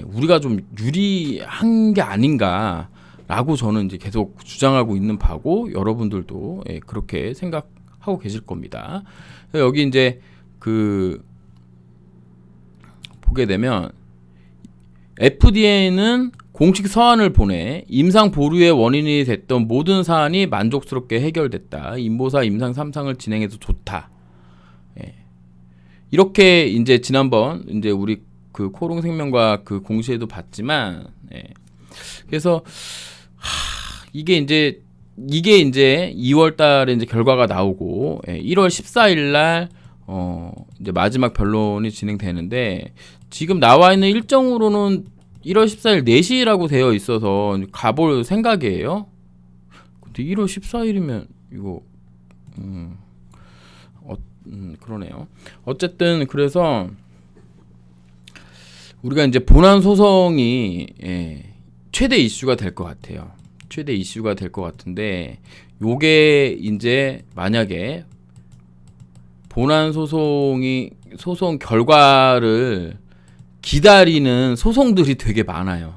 우리가 좀 유리한 게 아닌가라고 저는 이제 계속 주장하고 있는 바고 여러분들도 그렇게 생각하고 계실 겁니다. 여기 이제 보게 되면 FDA는 공식 서한을 보내 임상 보류의 원인이 됐던 모든 사안이 만족스럽게 해결됐다. 임보사 임상 3상을 진행해서 좋다. 이렇게 이제 지난번 이제 우리 그 코오롱 생명과 그 공시에도 봤지만 그래서 이게 이제 2월 달에 이제 결과가 나오고 1월 14일 날 이제 마지막 변론이 진행되는데 지금 나와 있는 일정으로는 1월 14일 4시라고 되어 있어서 가볼 생각이에요. 근데 1월 14일이면 이거 그러네요. 어쨌든 그래서 우리가 이제 본안 소송이 최대 이슈가 될 것 같아요. 최대 이슈가 될 것 같은데 요게 이제 만약에 본안 소송 결과를 기다리는 소송들이 되게 많아요.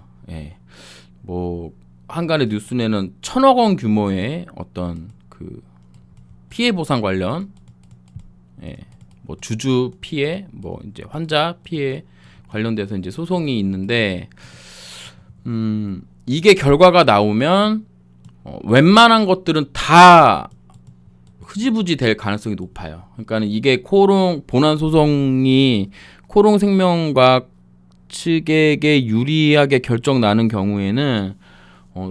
뭐 한간의 뉴스에는 1,000억 원 규모의 어떤 그 피해 보상 관련, 뭐 주주 피해, 뭐 이제 환자 피해 관련돼서 이제 소송이 있는데, 이게 결과가 나오면 웬만한 것들은 다 흐지부지 될 가능성이 높아요. 그러니까 이게 본안 소송이 코롱생명과학 측에게 유리하게 결정 나는 경우에는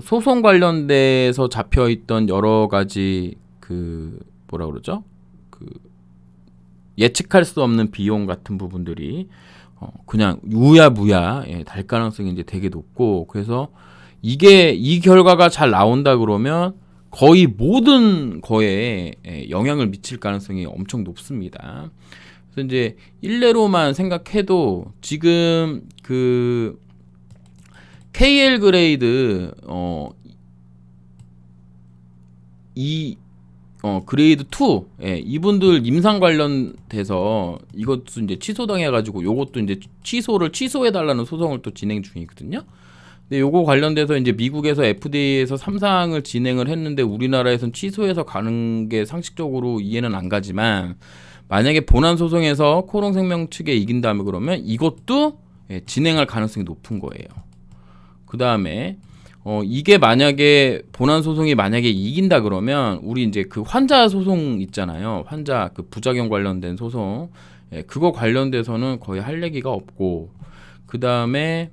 소송 관련돼서 잡혀 있던 여러 가지 그 뭐라 그러죠? 그 예측할 수 없는 비용 같은 부분들이 그냥 유야무야 달 가능성이 이제 되게 높고, 그래서 이게 이 결과가 잘 나온다 그러면 거의 모든 거에 영향을 미칠 가능성이 엄청 높습니다. 그래서 이제 일례로만 생각해도 지금 그 KL 그레이드 그레이드 2 이분들 임상 관련돼서 이것도 이제 취소당해가지고 요것도 이제 취소해달라는 소송을 또 진행 중이거든요. 근데 요거 관련돼서 이제 미국에서 FDA에서 3상을 진행을 했는데 우리나라에선 취소해서 가는 게 상식적으로 이해는 안 가지만, 만약에 본안 소송에서 코롱생명 측에 이긴다면 그러면 이것도 진행할 가능성이 높은 거예요. 그 다음에 이게 만약에 본안 소송이 만약에 이긴다 그러면 우리 이제 그 환자 소송 있잖아요. 환자 그 부작용 관련된 소송, 그거 관련돼서는 거의 할 얘기가 없고, 그 다음에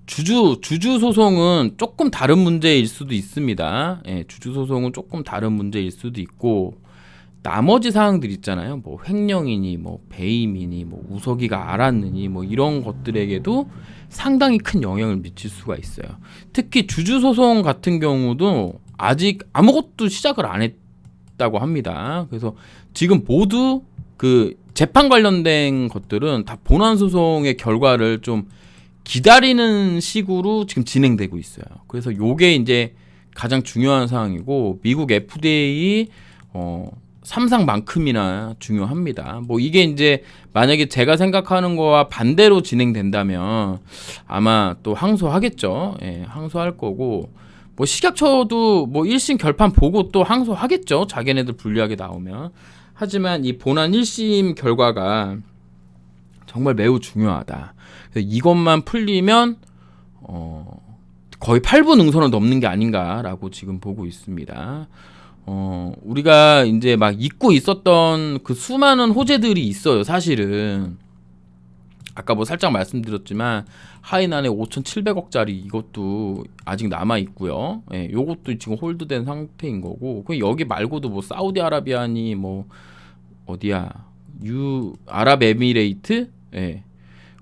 주주 소송은 조금 다른 문제일 수도 있습니다. 주주 소송은 조금 다른 문제일 수도 있고, 나머지 사항들 있잖아요. 뭐 횡령이니 뭐 배임이니 뭐 우석이가 알았느니 뭐 이런 것들에게도 상당히 큰 영향을 미칠 수가 있어요. 특히 주주 소송 같은 경우도 아직 아무것도 시작을 안 했다고 합니다. 그래서 지금 모두 그 재판 관련된 것들은 다 본안 소송의 결과를 좀 기다리는 식으로 지금 진행되고 있어요. 그래서 요게 이제 가장 중요한 사항이고, 미국 FDA 3상만큼이나 중요합니다. 뭐 이게 이제 만약에 제가 생각하는 거와 반대로 진행된다면 아마 또 항소하겠죠. 항소할 거고, 뭐 식약처도 뭐 1심 결판 보고 또 항소하겠죠. 자기네들 불리하게 나오면. 하지만 이 본안 1심 결과가 정말 매우 중요하다. 그래서 이것만 풀리면 거의 8분 응선을 넘는 게 아닌가라고 지금 보고 있습니다. 우리가 이제 막 잊고 있었던 그 수많은 호재들이 있어요. 사실은 아까 뭐 살짝 말씀드렸지만 하이난의 5,700억짜리 이것도 아직 남아 있고요. 요것도 지금 홀드된 상태인 거고, 그 여기 말고도 뭐 사우디아라비아니 뭐 어디야 아랍에미레이트,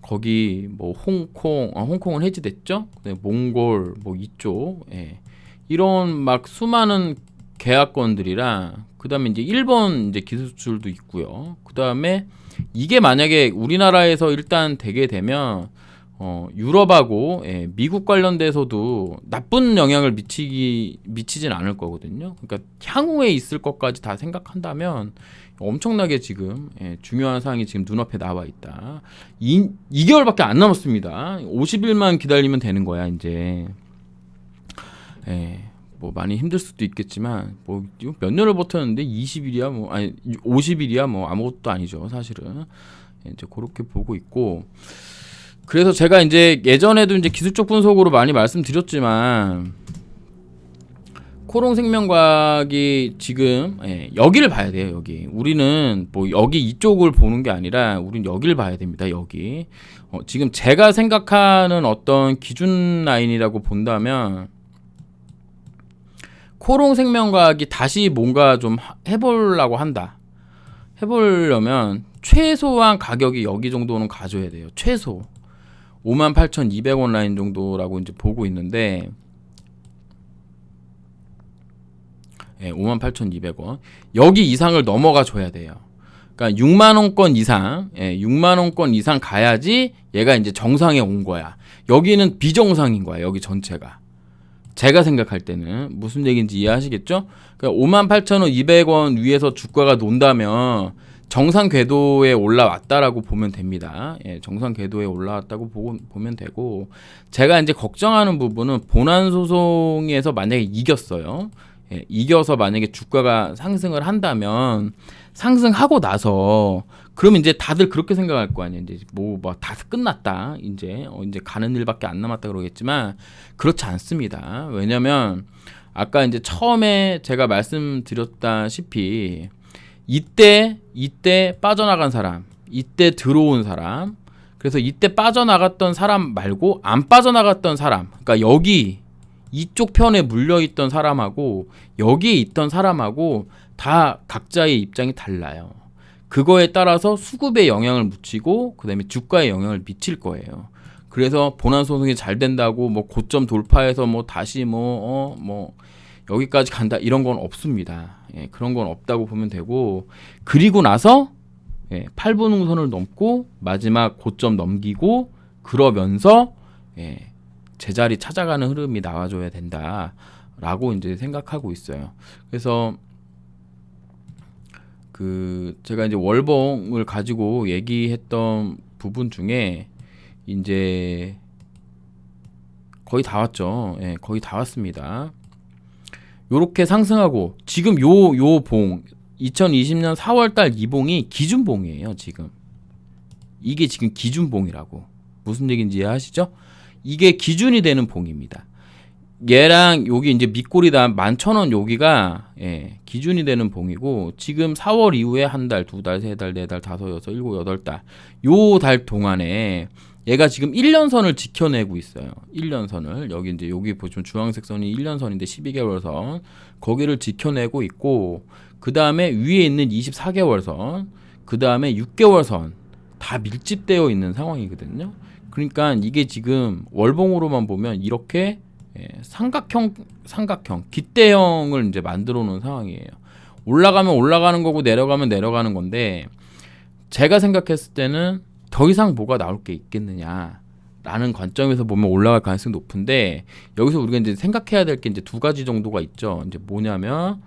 거기 뭐 홍콩은 해지됐죠. 몽골 뭐 이쪽, 이런 막 수많은 계약권들이랑, 그다음에 이제 일본 이제 기술도 있고요. 그다음에 이게 만약에 우리나라에서 일단 되게 되면 유럽하고 미국 관련돼서도 나쁜 영향을 미치진 않을 거거든요. 그러니까 향후에 있을 것까지 다 생각한다면 엄청나게 지금 중요한 사항이 지금 눈앞에 나와 있다. 2개월밖에 안 남았습니다. 50일만 기다리면 되는 거야 이제. 뭐 많이 힘들 수도 있겠지만 뭐 몇 년을 버텼는데 20일이야 뭐 아니 50일이야 뭐 아무것도 아니죠 사실은. 이제 그렇게 보고 있고, 그래서 제가 이제 예전에도 이제 기술적 분석으로 많이 말씀드렸지만 코롱생명과학이 지금 여기를 봐야 돼요. 여기 우리는 뭐 여기 이쪽을 보는 게 아니라 우리는 여기를 봐야 됩니다. 여기 지금 제가 생각하는 어떤 기준 라인이라고 본다면 코롱생명과학이 다시 뭔가 좀 해보려고 한다. 해보려면 최소한 가격이 여기 정도는 가져야 돼요. 최소 58,200원 라인 정도라고 이제 보고 있는데, 58,200원 여기 이상을 넘어가 줘야 돼요. 그러니까 6만원권 이상, 6만원권 이상 가야지 얘가 이제 정상에 온 거야. 여기는 비정상인 거야. 여기 전체가. 제가 생각할 때는 무슨 얘기인지 이해하시겠죠? 그러니까 58,200원 위에서 주가가 논다면 정상 궤도에 올라왔다라고 보면 됩니다. 정상 궤도에 올라왔다고 보면 되고, 제가 이제 걱정하는 부분은 본안 소송에서 만약에 이겼어요. 이겨서 만약에 주가가 상승을 한다면 상승하고 나서 그러면 이제 다들 그렇게 생각할 거 아니에요. 이제 뭐 다 끝났다. 이제 가는 일밖에 안 남았다 그러겠지만 그렇지 않습니다. 왜냐면 아까 이제 처음에 제가 말씀드렸다시피 이때 빠져나간 사람, 이때 들어온 사람, 그래서 이때 빠져나갔던 사람 말고 안 빠져나갔던 사람, 그러니까 여기 이쪽 편에 물려있던 사람하고 여기에 있던 사람하고 다 각자의 입장이 달라요. 그거에 따라서 수급에 영향을 미치고 그 다음에 주가에 영향을 미칠 거예요. 그래서 본안 소송이 잘 된다고 뭐 고점 돌파해서 뭐 다시 뭐 여기까지 간다 이런 건 없습니다. 예, 그런 건 없다고 보면 되고, 그리고 나서 8분응선을 넘고 마지막 고점 넘기고 그러면서 제자리 찾아가는 흐름이 나와줘야 된다라고 이제 생각하고 있어요. 그래서 제가 이제 월봉을 가지고 얘기했던 부분 중에 이제 거의 다 왔죠. 거의 다 왔습니다. 요렇게 상승하고 지금 요 봉 2020년 4월달 이 봉이 기준봉이에요. 지금 이게 지금 기준봉이라고. 무슨 얘기인지 이해하시죠? 이게 기준이 되는 봉입니다. 얘랑 여기 이제 밑골이다 11,000원 여기가 기준이 되는 봉이고, 지금 4월 이후에 한 달, 두 달, 세 달, 네 달, 다섯, 여섯, 일곱, 여덟 달 요 달 동안에 얘가 지금 1년선을 지켜내고 있어요. 1년선을 여기 이제 여기 보시면 주황색 선이 1년선인데 12개월 선 거기를 지켜내고 있고, 그 다음에 위에 있는 24개월 선, 그 다음에 6개월 선 다 밀집되어 있는 상황이거든요. 그러니까 이게 지금 월봉으로만 보면 이렇게 삼각형 깃대형을 이제 만들어 놓은 상황이에요. 올라가면 올라가는 거고 내려가면 내려가는 건데, 제가 생각했을 때는 더 이상 뭐가 나올 게 있겠느냐 라는 관점에서 보면 올라갈 가능성이 높은데, 여기서 우리가 이제 생각해야 될 게 이제 두 가지 정도가 있죠. 이제 뭐냐면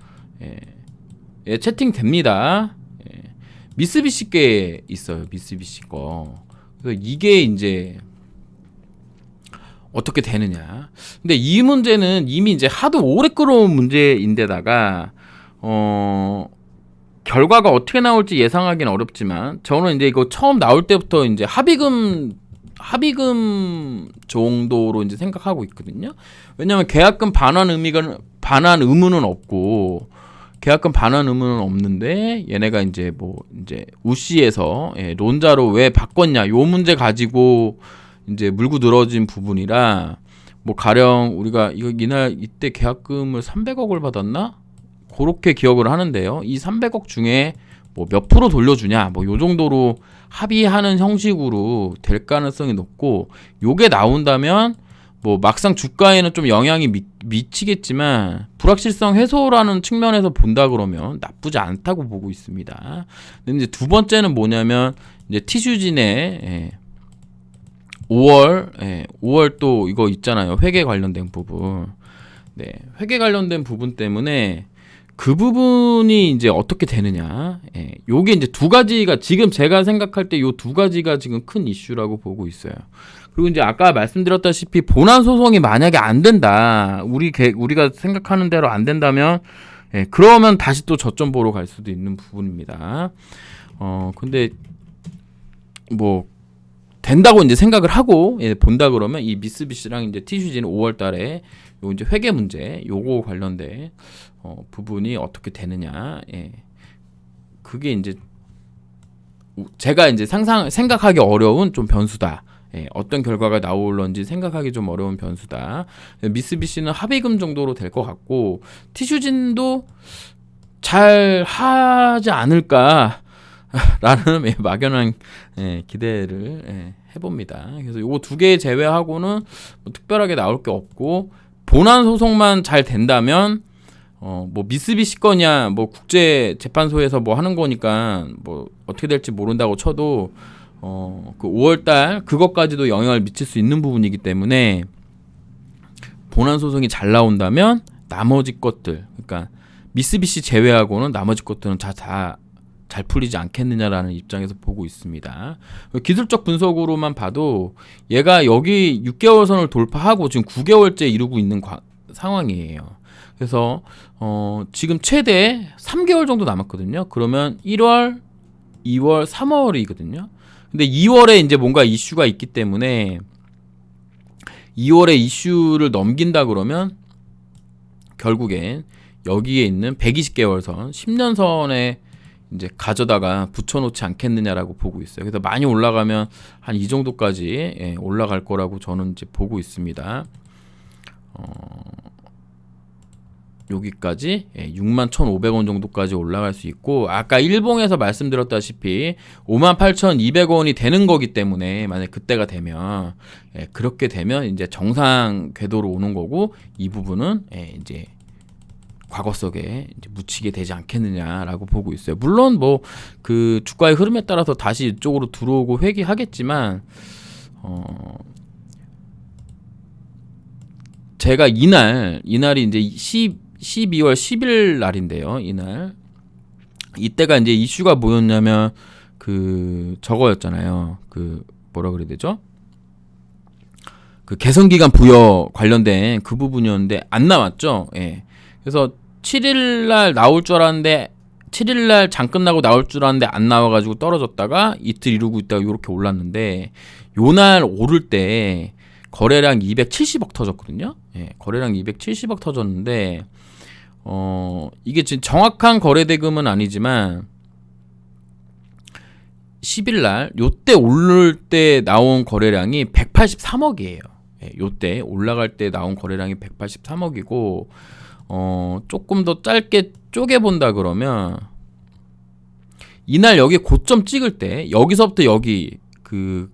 채팅됩니다. 미쓰비시 게 있어요. 미쓰비시 거. 그래서 이게 이제 어떻게 되느냐. 근데 이 문제는 이미 이제 하도 오래 끌어온 문제인데다가 결과가 어떻게 나올지 예상하기는 어렵지만, 저는 이제 이거 처음 나올 때부터 이제 합의금 정도로 이제 생각하고 있거든요. 왜냐면 계약금 반환 의무는 없고, 계약금 반환 의무는 없는데 얘네가 이제 이제 우씨에서 론자로 왜 바꿨냐 요 문제 가지고 이제 물고 늘어진 부분이라, 가령 우리가 이때 계약금을 300억을 받았나? 그렇게 기억을 하는데요. 이 300억 중에 몇 프로 돌려주냐, 요 정도로 합의하는 형식으로 될 가능성이 높고, 요게 나온다면 막상 주가에는 좀 영향이 미치겠지만 불확실성 해소라는 측면에서 본다 그러면 나쁘지 않다고 보고 있습니다. 근데 이제 두 번째는 뭐냐면 이제 티슈진의 5월 또 이거 있잖아요. 회계 관련된 부분. 회계 관련된 부분 때문에 그 부분이 이제 어떻게 되느냐. 요게 이제 두 가지가 지금 제가 생각할 때 요 두 가지가 지금 큰 이슈라고 보고 있어요. 그리고 이제 아까 말씀드렸다시피 본안 소송이 만약에 안 된다. 우리가 생각하는 대로 안 된다면 그러면 다시 또 저점 보러 갈 수도 있는 부분입니다. 근데 된다고 이제 생각을 하고 본다 그러면 이 미쓰비시랑 이제 티슈진 5월 달에 요 이제 회계 문제 요거 관련된 부분이 어떻게 되느냐. 그게 이제 제가 이제 생각하기 어려운 좀 변수다. 어떤 결과가 나올런지 생각하기 좀 어려운 변수다. 미쓰비시는 합의금 정도로 될 것 같고, 티슈진도 잘 하지 않을까 라는 막연한 기대를 해봅니다. 그래서 요거 두 개 제외하고는 특별하게 나올 게 없고, 본안 소송만 잘 된다면 미쓰비시 거냐 국제 재판소에서 하는 거니까 어떻게 될지 모른다고 쳐도 그 5월달 그것까지도 영향을 미칠 수 있는 부분이기 때문에, 본안 소송이 잘 나온다면 나머지 것들, 그러니까 미쓰비시 제외하고는 나머지 것들은 다 잘 풀리지 않겠느냐라는 입장에서 보고 있습니다. 기술적 분석으로만 봐도 얘가 여기 6개월 선을 돌파하고 지금 9개월째 이루고 있는 상황이에요. 그래서 지금 최대 3개월 정도 남았거든요. 그러면 1월, 2월, 3월이거든요. 근데 2월에 이제 뭔가 이슈가 있기 때문에 2월에 이슈를 넘긴다 그러면 결국엔 여기에 있는 120개월 선, 10년 선에 이제 가져다가 붙여놓지 않겠느냐라고 보고 있어요. 그래서 많이 올라가면 한 이 정도까지 올라갈 거라고 저는 이제 보고 있습니다. 여기까지 61,500원 정도까지 올라갈 수 있고, 아까 일봉에서 말씀드렸다시피 58,200원이 되는 거기 때문에 만약 그때가 되면 그렇게 되면 이제 정상 궤도로 오는 거고, 이 부분은 이제 과거 속에 이제 묻히게 되지 않겠느냐라고 보고 있어요. 물론 뭐 그 주가의 흐름에 따라서 다시 이쪽으로 들어오고 회귀하겠지만, 제가 이날이 이제 12월 10일 날인데요. 이때가 이제 이슈가 뭐였냐면 그 저거였잖아요. 그 뭐라 그래야 되죠? 그 개선기간 부여 관련된 그 부분이었는데 안 나왔죠. 예. 그래서 7일 날 나올 줄 알았는데, 7일 날 장 끝나고 나올 줄 알았는데 안 나와가지고 떨어졌다가 이틀 이루고 있다가 이렇게 올랐는데, 요날 오를 때 거래량 270억 터졌거든요. 예, 거래량 270억 터졌는데, 이게 지금 정확한 거래 대금은 아니지만 10일 날 요때 오를 때 나온 거래량이 183억이에요. 예, 요때 올라갈 때 나온 거래량이 183억이고, 조금 더 짧게 쪼개본다 그러면 이날 여기 고점 찍을 때 여기서부터 여기 그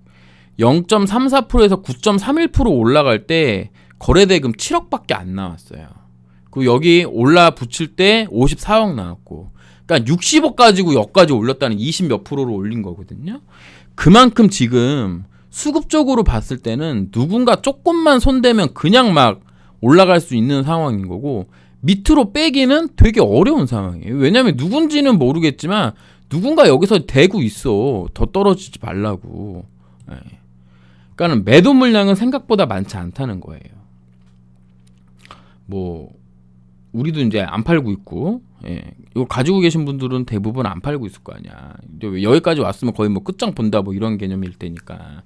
0.34%에서 9.31% 올라갈 때 거래대금 7억밖에 안 나왔어요. 그리고 여기 올라 붙일 때 54억 나왔고, 그러니까 60억 가지고 여기까지 올렸다는 20 몇 프로로 올린 거거든요. 그만큼 지금 수급적으로 봤을 때는 누군가 조금만 손대면 그냥 막 올라갈 수 있는 상황인 거고, 밑으로 빼기는 되게 어려운 상황이에요. 왜냐면 누군지는 모르겠지만 누군가 여기서 대고 있어. 더 떨어지지 말라고. 그러니까는 매도 물량은 생각보다 많지 않다는 거예요. 뭐 우리도 이제 안 팔고 있고, 이거 가지고 계신 분들은 대부분 안 팔고 있을 거 아니야. 여기까지 왔으면 거의 뭐 끝장 본다 뭐 이런 개념일 테니까.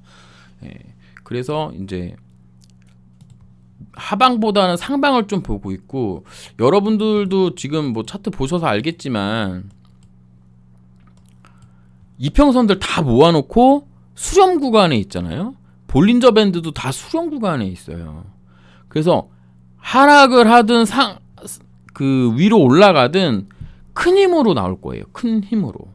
그래서 이제 하방보다는 상방을 좀 보고 있고, 여러분들도 지금 뭐 차트 보셔서 알겠지만 이평선들 다 모아놓고 수렴 구간에 있잖아요. 볼린저 밴드도 다 수렴 구간에 있어요. 그래서 하락을 하든 그 위로 올라가든 큰 힘으로 나올 거예요. 큰 힘으로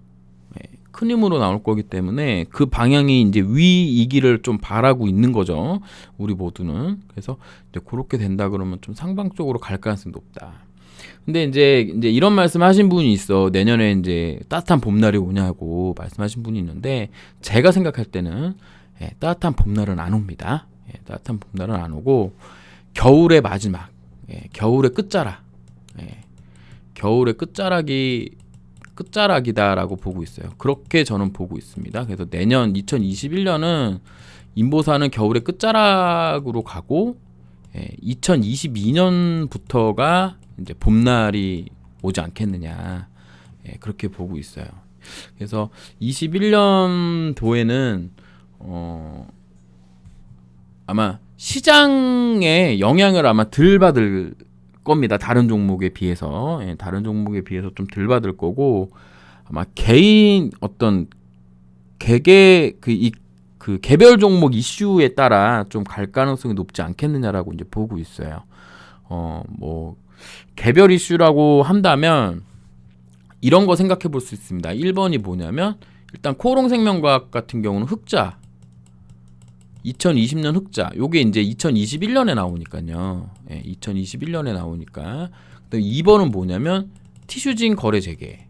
나올 거기 때문에 그 방향이 이제 위이기를 좀 바라고 있는 거죠. 우리 모두는. 그래서 이제 그렇게 된다 그러면 좀 상방 쪽으로 갈 가능성이 높다. 근데 이제 이런 말씀하신 분이 있어. 내년에 이제 따뜻한 봄날이 오냐고 말씀하신 분이 있는데, 제가 생각할 때는 따뜻한 봄날은 안 옵니다. 따뜻한 봄날은 안 오고, 겨울의 마지막, 겨울의 끝자락, 겨울의 끝자락이다라고 보고 있어요. 그렇게 저는 보고 있습니다. 그래서 내년 2021년은 인보사는 겨울의 끝자락으로 가고, 2022년부터가 이제 봄날이 오지 않겠느냐, 그렇게 보고 있어요. 그래서 21년도에는 아마 시장의 영향을 아마 덜 받을 겁니다. 다른 종목에 비해서. 다른 종목에 비해서 좀 덜 받을 거고, 아마 개인 어떤 그 개별 종목 이슈에 따라 좀 갈 가능성이 높지 않겠느냐라고 이제 보고 있어요. 뭐 개별 이슈라고 한다면 이런 거 생각해 볼 수 있습니다. 1번이 뭐냐면, 일단 코롱생명과학 같은 경우는 흑자, 2020년 흑자, 요게 이제 2021년에 나오니까요. 2021년에 나오니까. 2번은 뭐냐면 티슈진 거래 재개.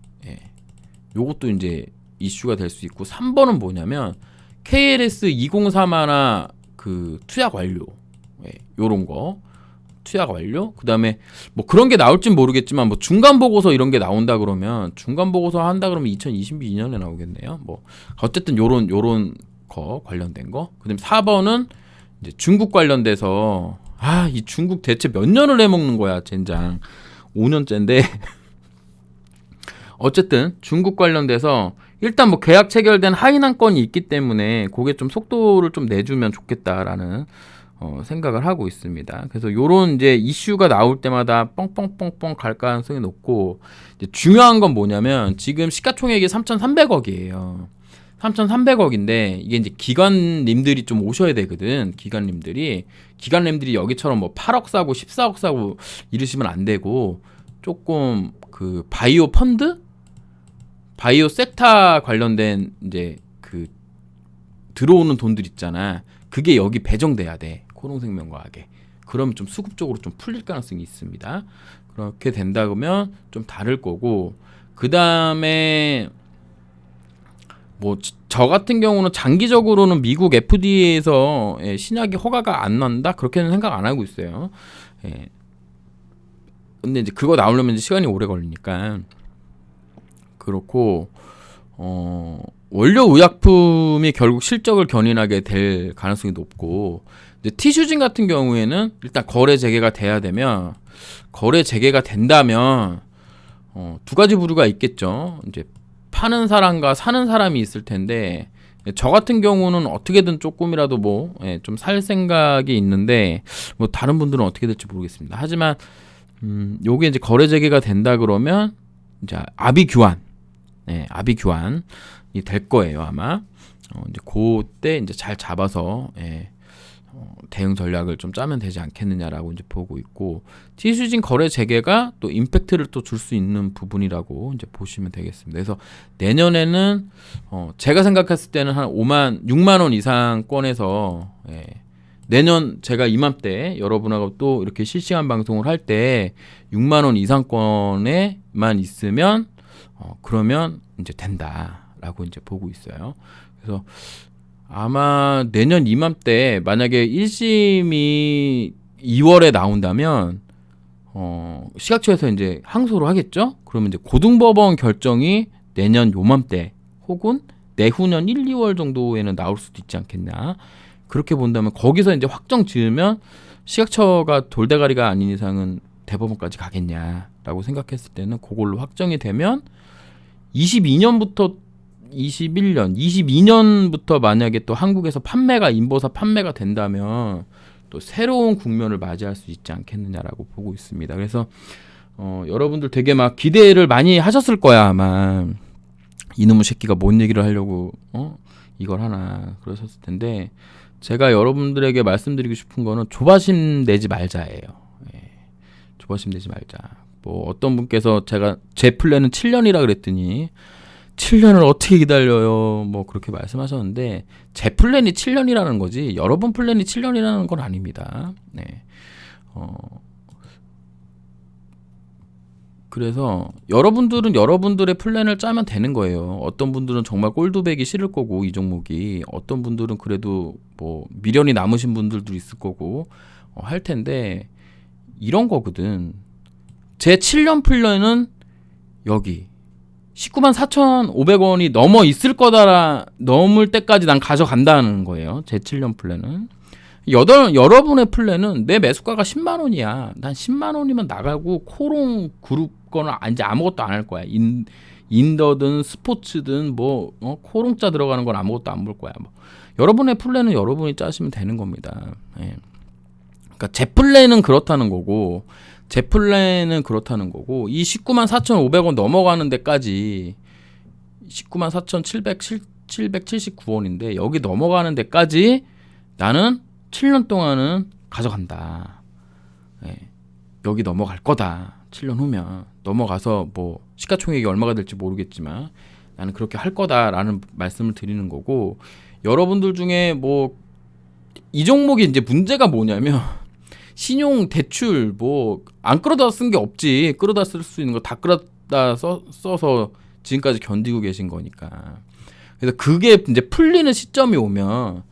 요것도 이제 이슈가 될 수 있고, 3번은 뭐냐면 KLS 2031 그 투약 완료. 요런 거. 투약 완료. 그다음에 뭐 그런 게 나올진 모르겠지만, 뭐 중간 보고서 이런 게 나온다 그러면, 중간 보고서 한다 그러면 2022년에 나오겠네요. 뭐 어쨌든 요런 거 관련된 거. 그다음에 4번은 이제 중국 관련돼서, 이 중국 대체 몇 년을 해먹는 거야, 젠장. 5년째인데. 어쨌든 중국 관련돼서 일단 뭐 계약 체결된 하이난 건이 있기 때문에 그게 좀 속도를 좀 내주면 좋겠다라는 생각을 하고 있습니다. 그래서 요런 이제 이슈가 나올 때마다 뻥뻥뻥뻥 갈 가능성이 높고, 이제 중요한 건 뭐냐면 지금 시가총액이 3,300억이에요. 3,300억인데 이게 이제 기관님들이 좀 오셔야 되거든. 기관님들이 여기처럼 뭐 8억 사고 14억 사고 이러시면 안 되고, 조금 그 바이오 펀드, 바이오 섹터 관련된 이제 그 들어오는 돈들 있잖아. 그게 여기 배정돼야 돼. 코롱생명과학에. 그러면 좀 수급적으로 좀 풀릴 가능성이 있습니다. 그렇게 된다 그러면 좀 다를 거고, 그 다음에 뭐 저 같은 경우는 장기적으로는 미국 FDA에서 신약이 허가가 안 난다 그렇게는 생각 안 하고 있어요. 예. 근데 이제 그거 나오려면 이제 시간이 오래 걸리니까 그렇고, 원료 의약품이 결국 실적을 견인하게 될 가능성이 높고, 이제 티슈진 같은 경우에는 일단 거래 재개가 돼야 되면, 거래 재개가 된다면 두 가지 부류가 있겠죠. 이제 파는 사람과 사는 사람이 있을 텐데, 저 같은 경우는 어떻게든 조금이라도 뭐 좀 살 생각이 있는데, 뭐 다른 분들은 어떻게 될지 모르겠습니다. 하지만 요게 이제 거래 재개가 된다 그러면 이제 아비 교환이 될 거예요, 아마. 이제 그때 이제 잘 잡아서 대응 전략을 좀 짜면 되지 않겠느냐라고 이제 보고 있고, 티슈진 거래 재개가 또 임팩트를 또 줄 수 있는 부분이라고 이제 보시면 되겠습니다. 그래서 내년에는 제가 생각했을 때는 한 6만 원 이상 권에서, 내년 제가 이맘때 여러분하고 또 이렇게 실시간 방송을 할 때 6만 원 이상권에만 있으면 그러면 이제 된다라고 이제 보고 있어요. 그래서 아마 내년 이맘때 만약에 1심이 2월에 나온다면 시각처에서 이제 항소를 하겠죠. 그러면 이제 고등법원 결정이 내년 요맘때 혹은 내후년 1, 2월 정도에는 나올 수도 있지 않겠냐. 그렇게 본다면 거기서 이제 확정 지으면 시각처가 돌대가리가 아닌 이상은 대법원까지 가겠냐라고 생각했을 때는 그걸로 확정이 되면 22년부터 22년부터 만약에 또 한국에서 인보사 판매가 된다면 또 새로운 국면을 맞이할 수 있지 않겠느냐라고 보고 있습니다. 그래서 여러분들 되게 막 기대를 많이 하셨을 거야. 아마 이놈의 새끼가 뭔 얘기를 하려고 이걸 하나 그러셨을 텐데, 제가 여러분들에게 말씀드리고 싶은 거는 조바심 내지 말자예요. 조바심 내지 말자. 뭐 어떤 분께서 제 플랜은 7년이라 그랬더니 7년을 어떻게 기다려요? 뭐 그렇게 말씀하셨는데, 제 플랜이 7년이라는 거지 여러분 플랜이 7년이라는 건 아닙니다. 네. 그래서 여러분들은 여러분들의 플랜을 짜면 되는 거예요. 어떤 분들은 정말 꼴도배기 싫을 거고 이 종목이, 어떤 분들은 그래도 뭐 미련이 남으신 분들도 있을 거고 할 텐데, 이런 거거든. 제 7년 플랜은 여기 19만 4,500원이 넘을 때까지 난 가져간다는 거예요. 제 7년 플랜은. 여러분의 플랜은 내 매수가가 10만 원이야. 난 10만 원이면 나가고 코롱 그룹 거는 이제 아무것도 안 할 거야. 인더든 스포츠든 뭐 코롱자 들어가는 건 아무것도 안 볼 거야. 뭐. 여러분의 플랜은 여러분이 짜시면 되는 겁니다. 그러니까 제 플랜은 그렇다는 거고, 이 19만 4,500원 넘어가는 데까지 19만 4,779원인데 여기 넘어가는 데까지 나는 7년 동안은 가져간다. 여기 넘어갈 거다. 7년 후면 넘어가서 뭐 시가총액이 얼마가 될지 모르겠지만 나는 그렇게 할 거다라는 말씀을 드리는 거고, 여러분들 중에 뭐 이 종목이 이제 문제가 뭐냐면 신용 대출 뭐 안 끌어다 쓴 게 없지. 끌어다 쓸 수 있는 거 다 끌어다 써서 지금까지 견디고 계신 거니까. 그래서 그게 이제 풀리는 시점이 오면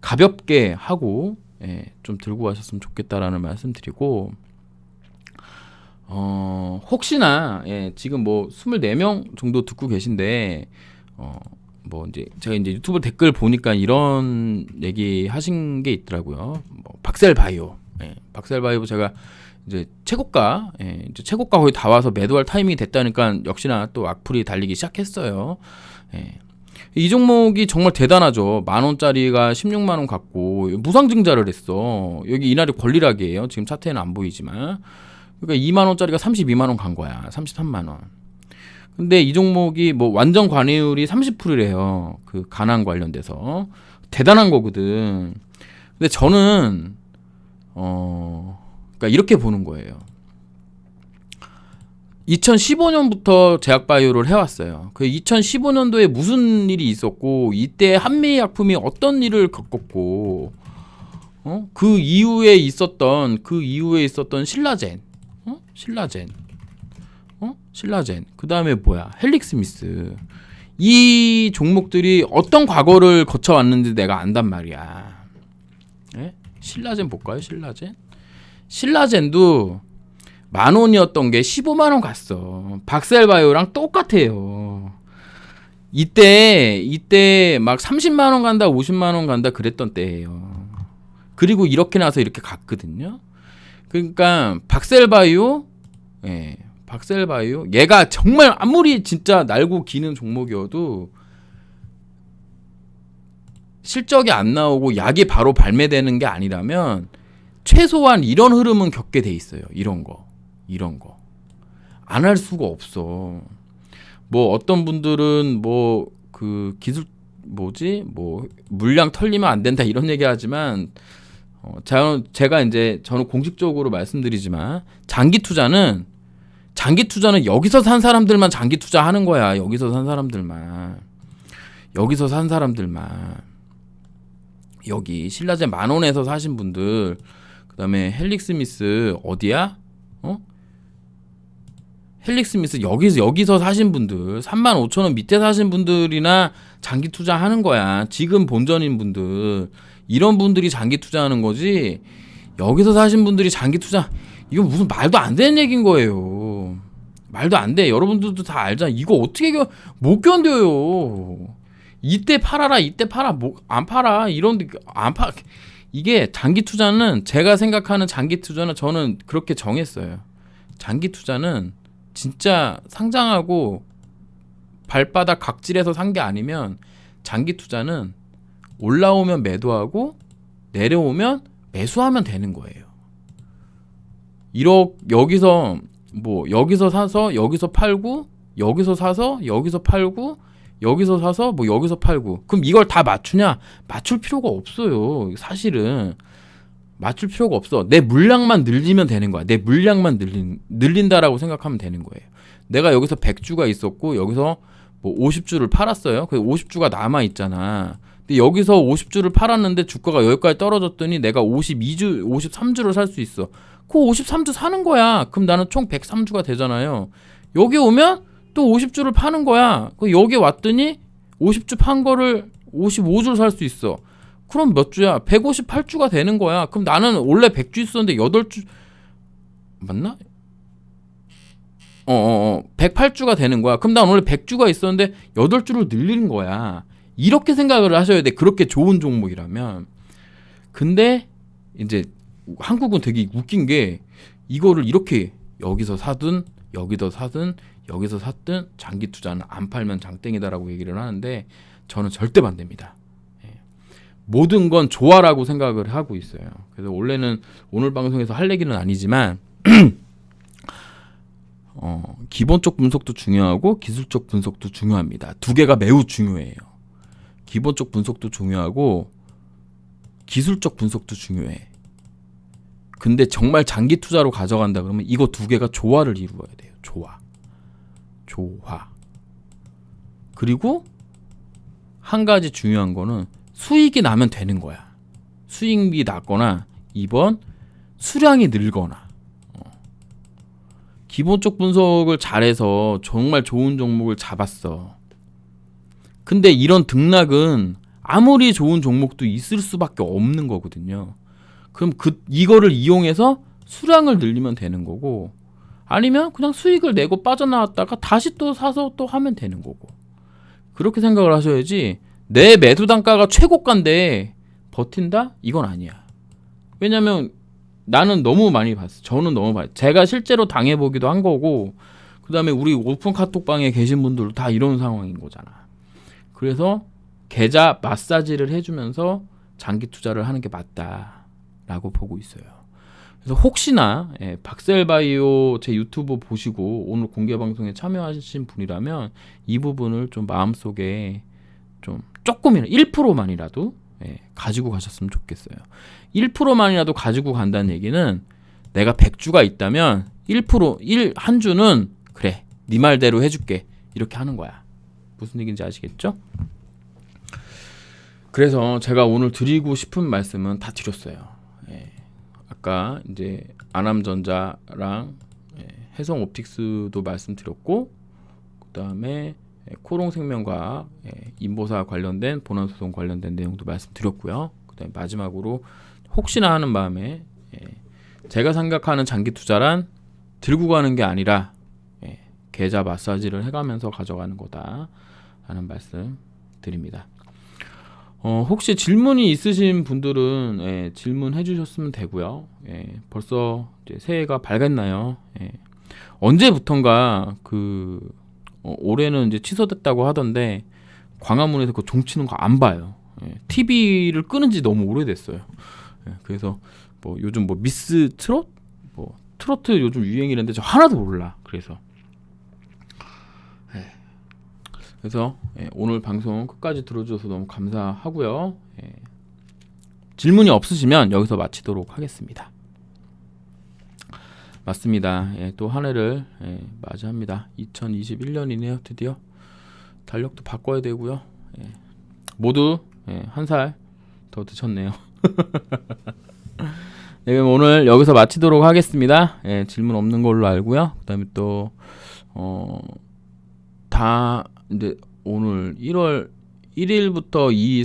가볍게 하고 좀 들고 가셨으면 좋겠다라는 말씀드리고, 혹시나 지금 뭐 24명 정도 듣고 계신데 뭐 이제 제가 이제 유튜브 댓글 보니까 이런 얘기 하신 게 있더라고요. 뭐 박셀바이오, 박셀바이오 제가 이제 최고가, 이제 최고가 거의 다 와서 매도할 타이밍이 됐다니까 역시나 또 악플이 달리기 시작했어요. 이 종목이 정말 대단하죠. 10,000원짜리가 16만 원 갖고 무상증자를 했어. 여기 이날이 권리락이에요. 지금 차트에는 안 보이지만. 그러니까 2만 원짜리가 32만 원 간 거야. 33만 원. 근데 이 종목이 뭐 완전 관회율이 30%래요. 그 가난 관련돼서 대단한 거거든. 근데 저는 그러니까 이렇게 보는 거예요. 2015년부터 제약바이오를 해왔어요. 그 2015년도에 무슨 일이 있었고 이때 한미약품이 어떤 일을 겪었고 그 이후에 있었던 신라젠, 신라젠. 그 다음에 뭐야? 헬릭스미스. 이 종목들이 어떤 과거를 거쳐왔는지 내가 안단 말이야. 예? 신라젠 볼까요? 신라젠도 10,000원이었던 게 15만 원 갔어. 박셀바이오랑 똑같아요. 이때 막 30만 원 간다, 50만 원 간다 그랬던 때예요. 그리고 이렇게 나서 이렇게 갔거든요. 그러니까 박셀바이오, 예, 박셀바이오 얘가 정말 아무리 진짜 날고 기는 종목이어도 실적이 안 나오고 약이 바로 발매되는 게 아니라면 최소한 이런 흐름은 겪게 돼 있어요. 이런 거 안 할 수가 없어. 뭐 어떤 분들은 뭐 그 기술 뭐지 뭐 물량 털리면 안 된다 이런 얘기하지만 제가 이제 저는 공식적으로 말씀드리지만 장기 투자는 여기서 산 사람들만 장기 투자하는 거야. 여기서 산 사람들만 여기 신라젠 10,000원에서 사신 분들, 그다음에 헬릭스미스 어디야? 헬릭스미스 여기서 사신 분들, 35,000원 밑에 사신 분들이나 장기 투자하는 거야. 지금 본전인 분들, 이런 분들이 장기 투자하는 거지. 여기서 사신 분들이 장기 투자, 이거 무슨 말도 안 되는 얘기인 거예요. 말도 안 돼. 여러분들도 다 알잖아. 이거 어떻게 못 견뎌요. 이때 팔아라, 뭐 안 팔아. 이런데 안 팔. 이게 장기 투자는, 제가 생각하는 장기 투자는 저는 그렇게 정했어요. 장기 투자는 진짜 상장하고 발바닥 각질에서 산 게 아니면 장기 투자는 올라오면 매도하고 내려오면 매수하면 되는 거예요. 여기서 사서 여기서 팔고, 여기서 사서 여기서 팔고, 여기서 사서 뭐 여기서 팔고. 그럼 이걸 다 맞추냐? 맞출 필요가 없어요. 사실은 맞출 필요가 없어. 내 물량만 늘리면 되는 거야. 내 물량만 늘린다라고 생각하면 되는 거예요. 내가 여기서 100주가 있었고 여기서 뭐 50주를 팔았어요. 그 50주가 남아 있잖아. 근데 여기서 50주를 팔았는데 주가가 여기까지 떨어졌더니 내가 53주를 살 수 있어. 그 53주 사는 거야. 그럼 나는 총 103주가 되잖아요. 여기 오면 또 50주를 파는 거야. 여기 왔더니 50주 판 거를 55주를 살 수 있어. 그럼 몇 주야? 158주가 되는 거야. 그럼 나는 원래 100주 있었는데 8주 맞나? 108주가 되는 거야. 그럼 난 원래 100주가 있었는데 8주를 늘리는 거야. 이렇게 생각을 하셔야 돼. 그렇게 좋은 종목이라면. 근데 이제 한국은 되게 웃긴 게 이거를 이렇게 여기서 사든 여기서 샀든 장기 투자는 안 팔면 장땡이다라고 얘기를 하는데 저는 절대 반대입니다. 모든 건 조화라고 생각을 하고 있어요. 그래서 원래는 오늘 방송에서 할 얘기는 아니지만 기본적 분석도 중요하고 기술적 분석도 중요합니다. 두 개가 매우 중요해요. 기본적 분석도 중요하고 기술적 분석도 중요해. 근데 정말 장기 투자로 가져간다 그러면 이거 두 개가 조화를 이루어야 돼요. 조화. 그리고 한 가지 중요한 거는 수익이 나면 되는 거야. 수익이 났거나 2번 수량이 늘거나. 기본적 분석을 잘해서 정말 좋은 종목을 잡았어. 근데 이런 등락은 아무리 좋은 종목도 있을 수밖에 없는 거거든요. 그럼 이거를 이용해서 수량을 늘리면 되는 거고, 아니면 그냥 수익을 내고 빠져나왔다가 다시 또 사서 또 하면 되는 거고. 그렇게 생각을 하셔야지 내 매수 단가가 최고가인데 버틴다? 이건 아니야. 왜냐면 나는 너무 많이 봤어. 저는 너무 많이. 제가 실제로 당해보기도 한 거고, 그 다음에 우리 오픈 카톡방에 계신 분들도 다 이런 상황인 거잖아. 그래서 계좌 마사지를 해주면서 장기 투자를 하는 게 맞다라고 보고 있어요. 그래서 혹시나 박셀바이오 제 유튜브 보시고 오늘 공개 방송에 참여하신 분이라면 이 부분을 좀 마음속에 좀 조금이나 1%만이라도 가지고 가셨으면 좋겠어요. 1%만이라도 가지고 간다는 얘기는 내가 100주가 있다면 1%, 한 주는 그래 네 말대로 해줄게 이렇게 하는 거야. 무슨 얘기인지 아시겠죠? 그래서 제가 오늘 드리고 싶은 말씀은 다 드렸어요. 아까 이제 아남전자랑 해성옵틱스도 말씀드렸고, 그 다음에 코롱생명과학 인보사 관련된 본안소송 관련된 내용도 말씀드렸고요. 그 다음에 마지막으로 혹시나 하는 마음에 제가 생각하는 장기 투자란 들고 가는 게 아니라 계좌 마사지를 해가면서 가져가는 거다 하는 말씀 드립니다. 혹시 질문이 있으신 분들은 질문해 주셨으면 되고요. 벌써 이제 새해가 밝았나요? 언제부턴가 올해는 이제 취소됐다고 하던데 광화문에서 그 종치는 거 안 봐요. TV를 끄는 지 너무 오래됐어요. 그래서 뭐 요즘 뭐 미스 트롯? 뭐 트로트 요즘 유행이랬는데 저 하나도 몰라. 그래서 오늘 방송 끝까지 들어주셔서 너무 감사하고요. 질문이 없으시면 여기서 마치도록 하겠습니다. 맞습니다. 또 한 해를 맞이합니다. 2021년이네요. 드디어 달력도 바꿔야 되고요. 모두 한 살 더 드셨네요. 네, 그럼 오늘 여기서 마치도록 하겠습니다. 질문 없는 걸로 알고요. 그다음에 또 다 이제 오늘 1월 1일부터 2,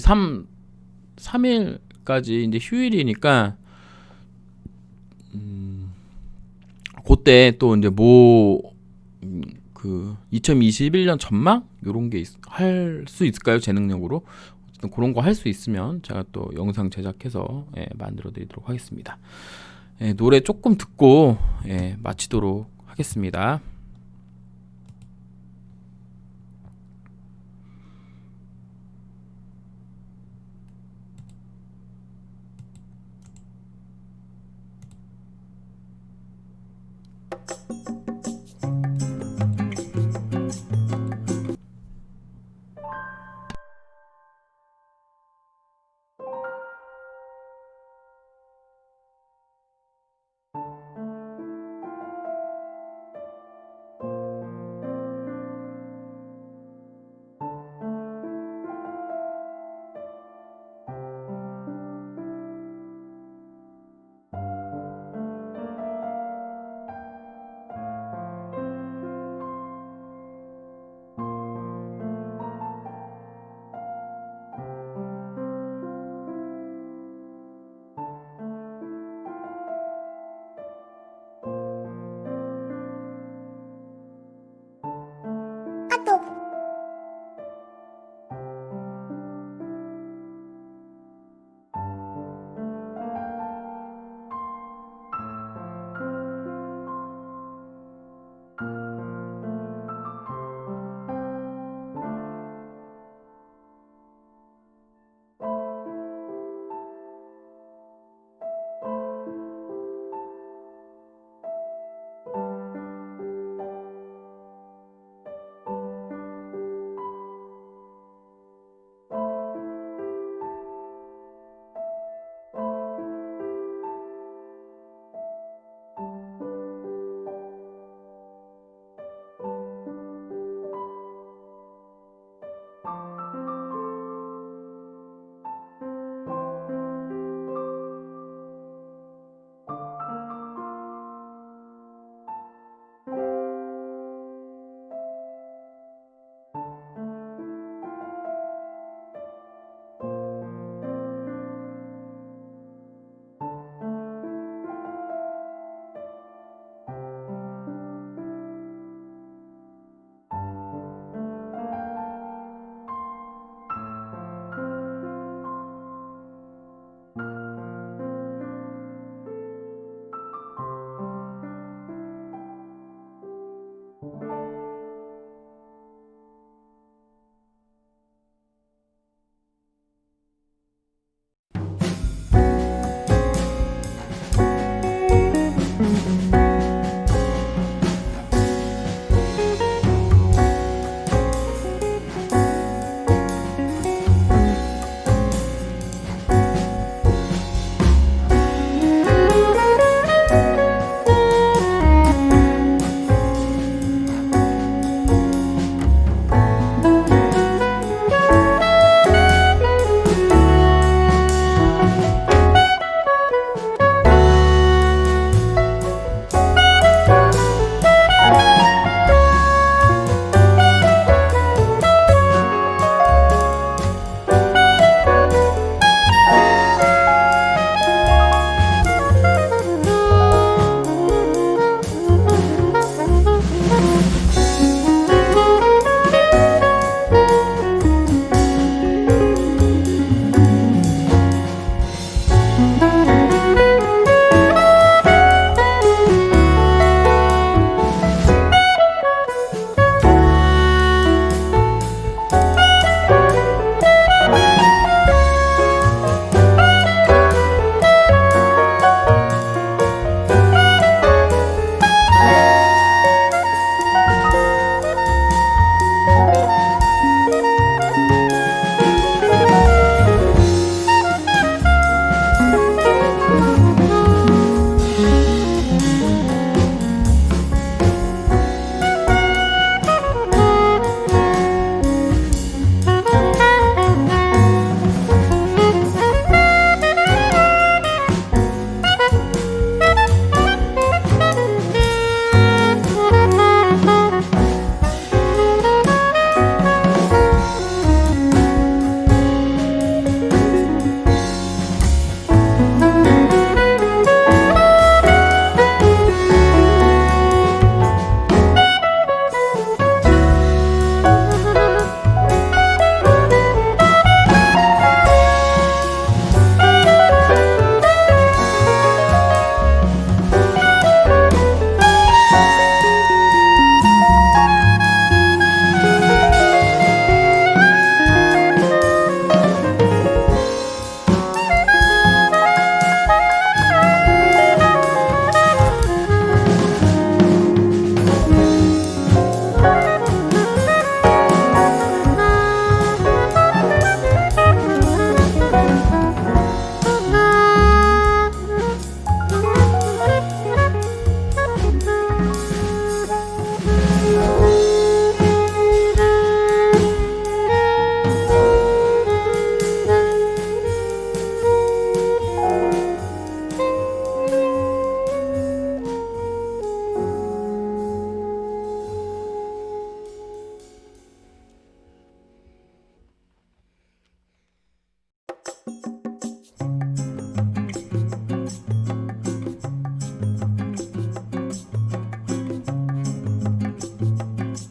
3일까지 이제 휴일이니까 그때 또 이제 그 2021년 전망 요런 게 할 수 있을까요? 재능력으로 어쨌든 그런 거 할 수 있으면 제가 또 영상 제작해서 만들어 드리도록 하겠습니다. 노래 조금 듣고 마치도록 하겠습니다.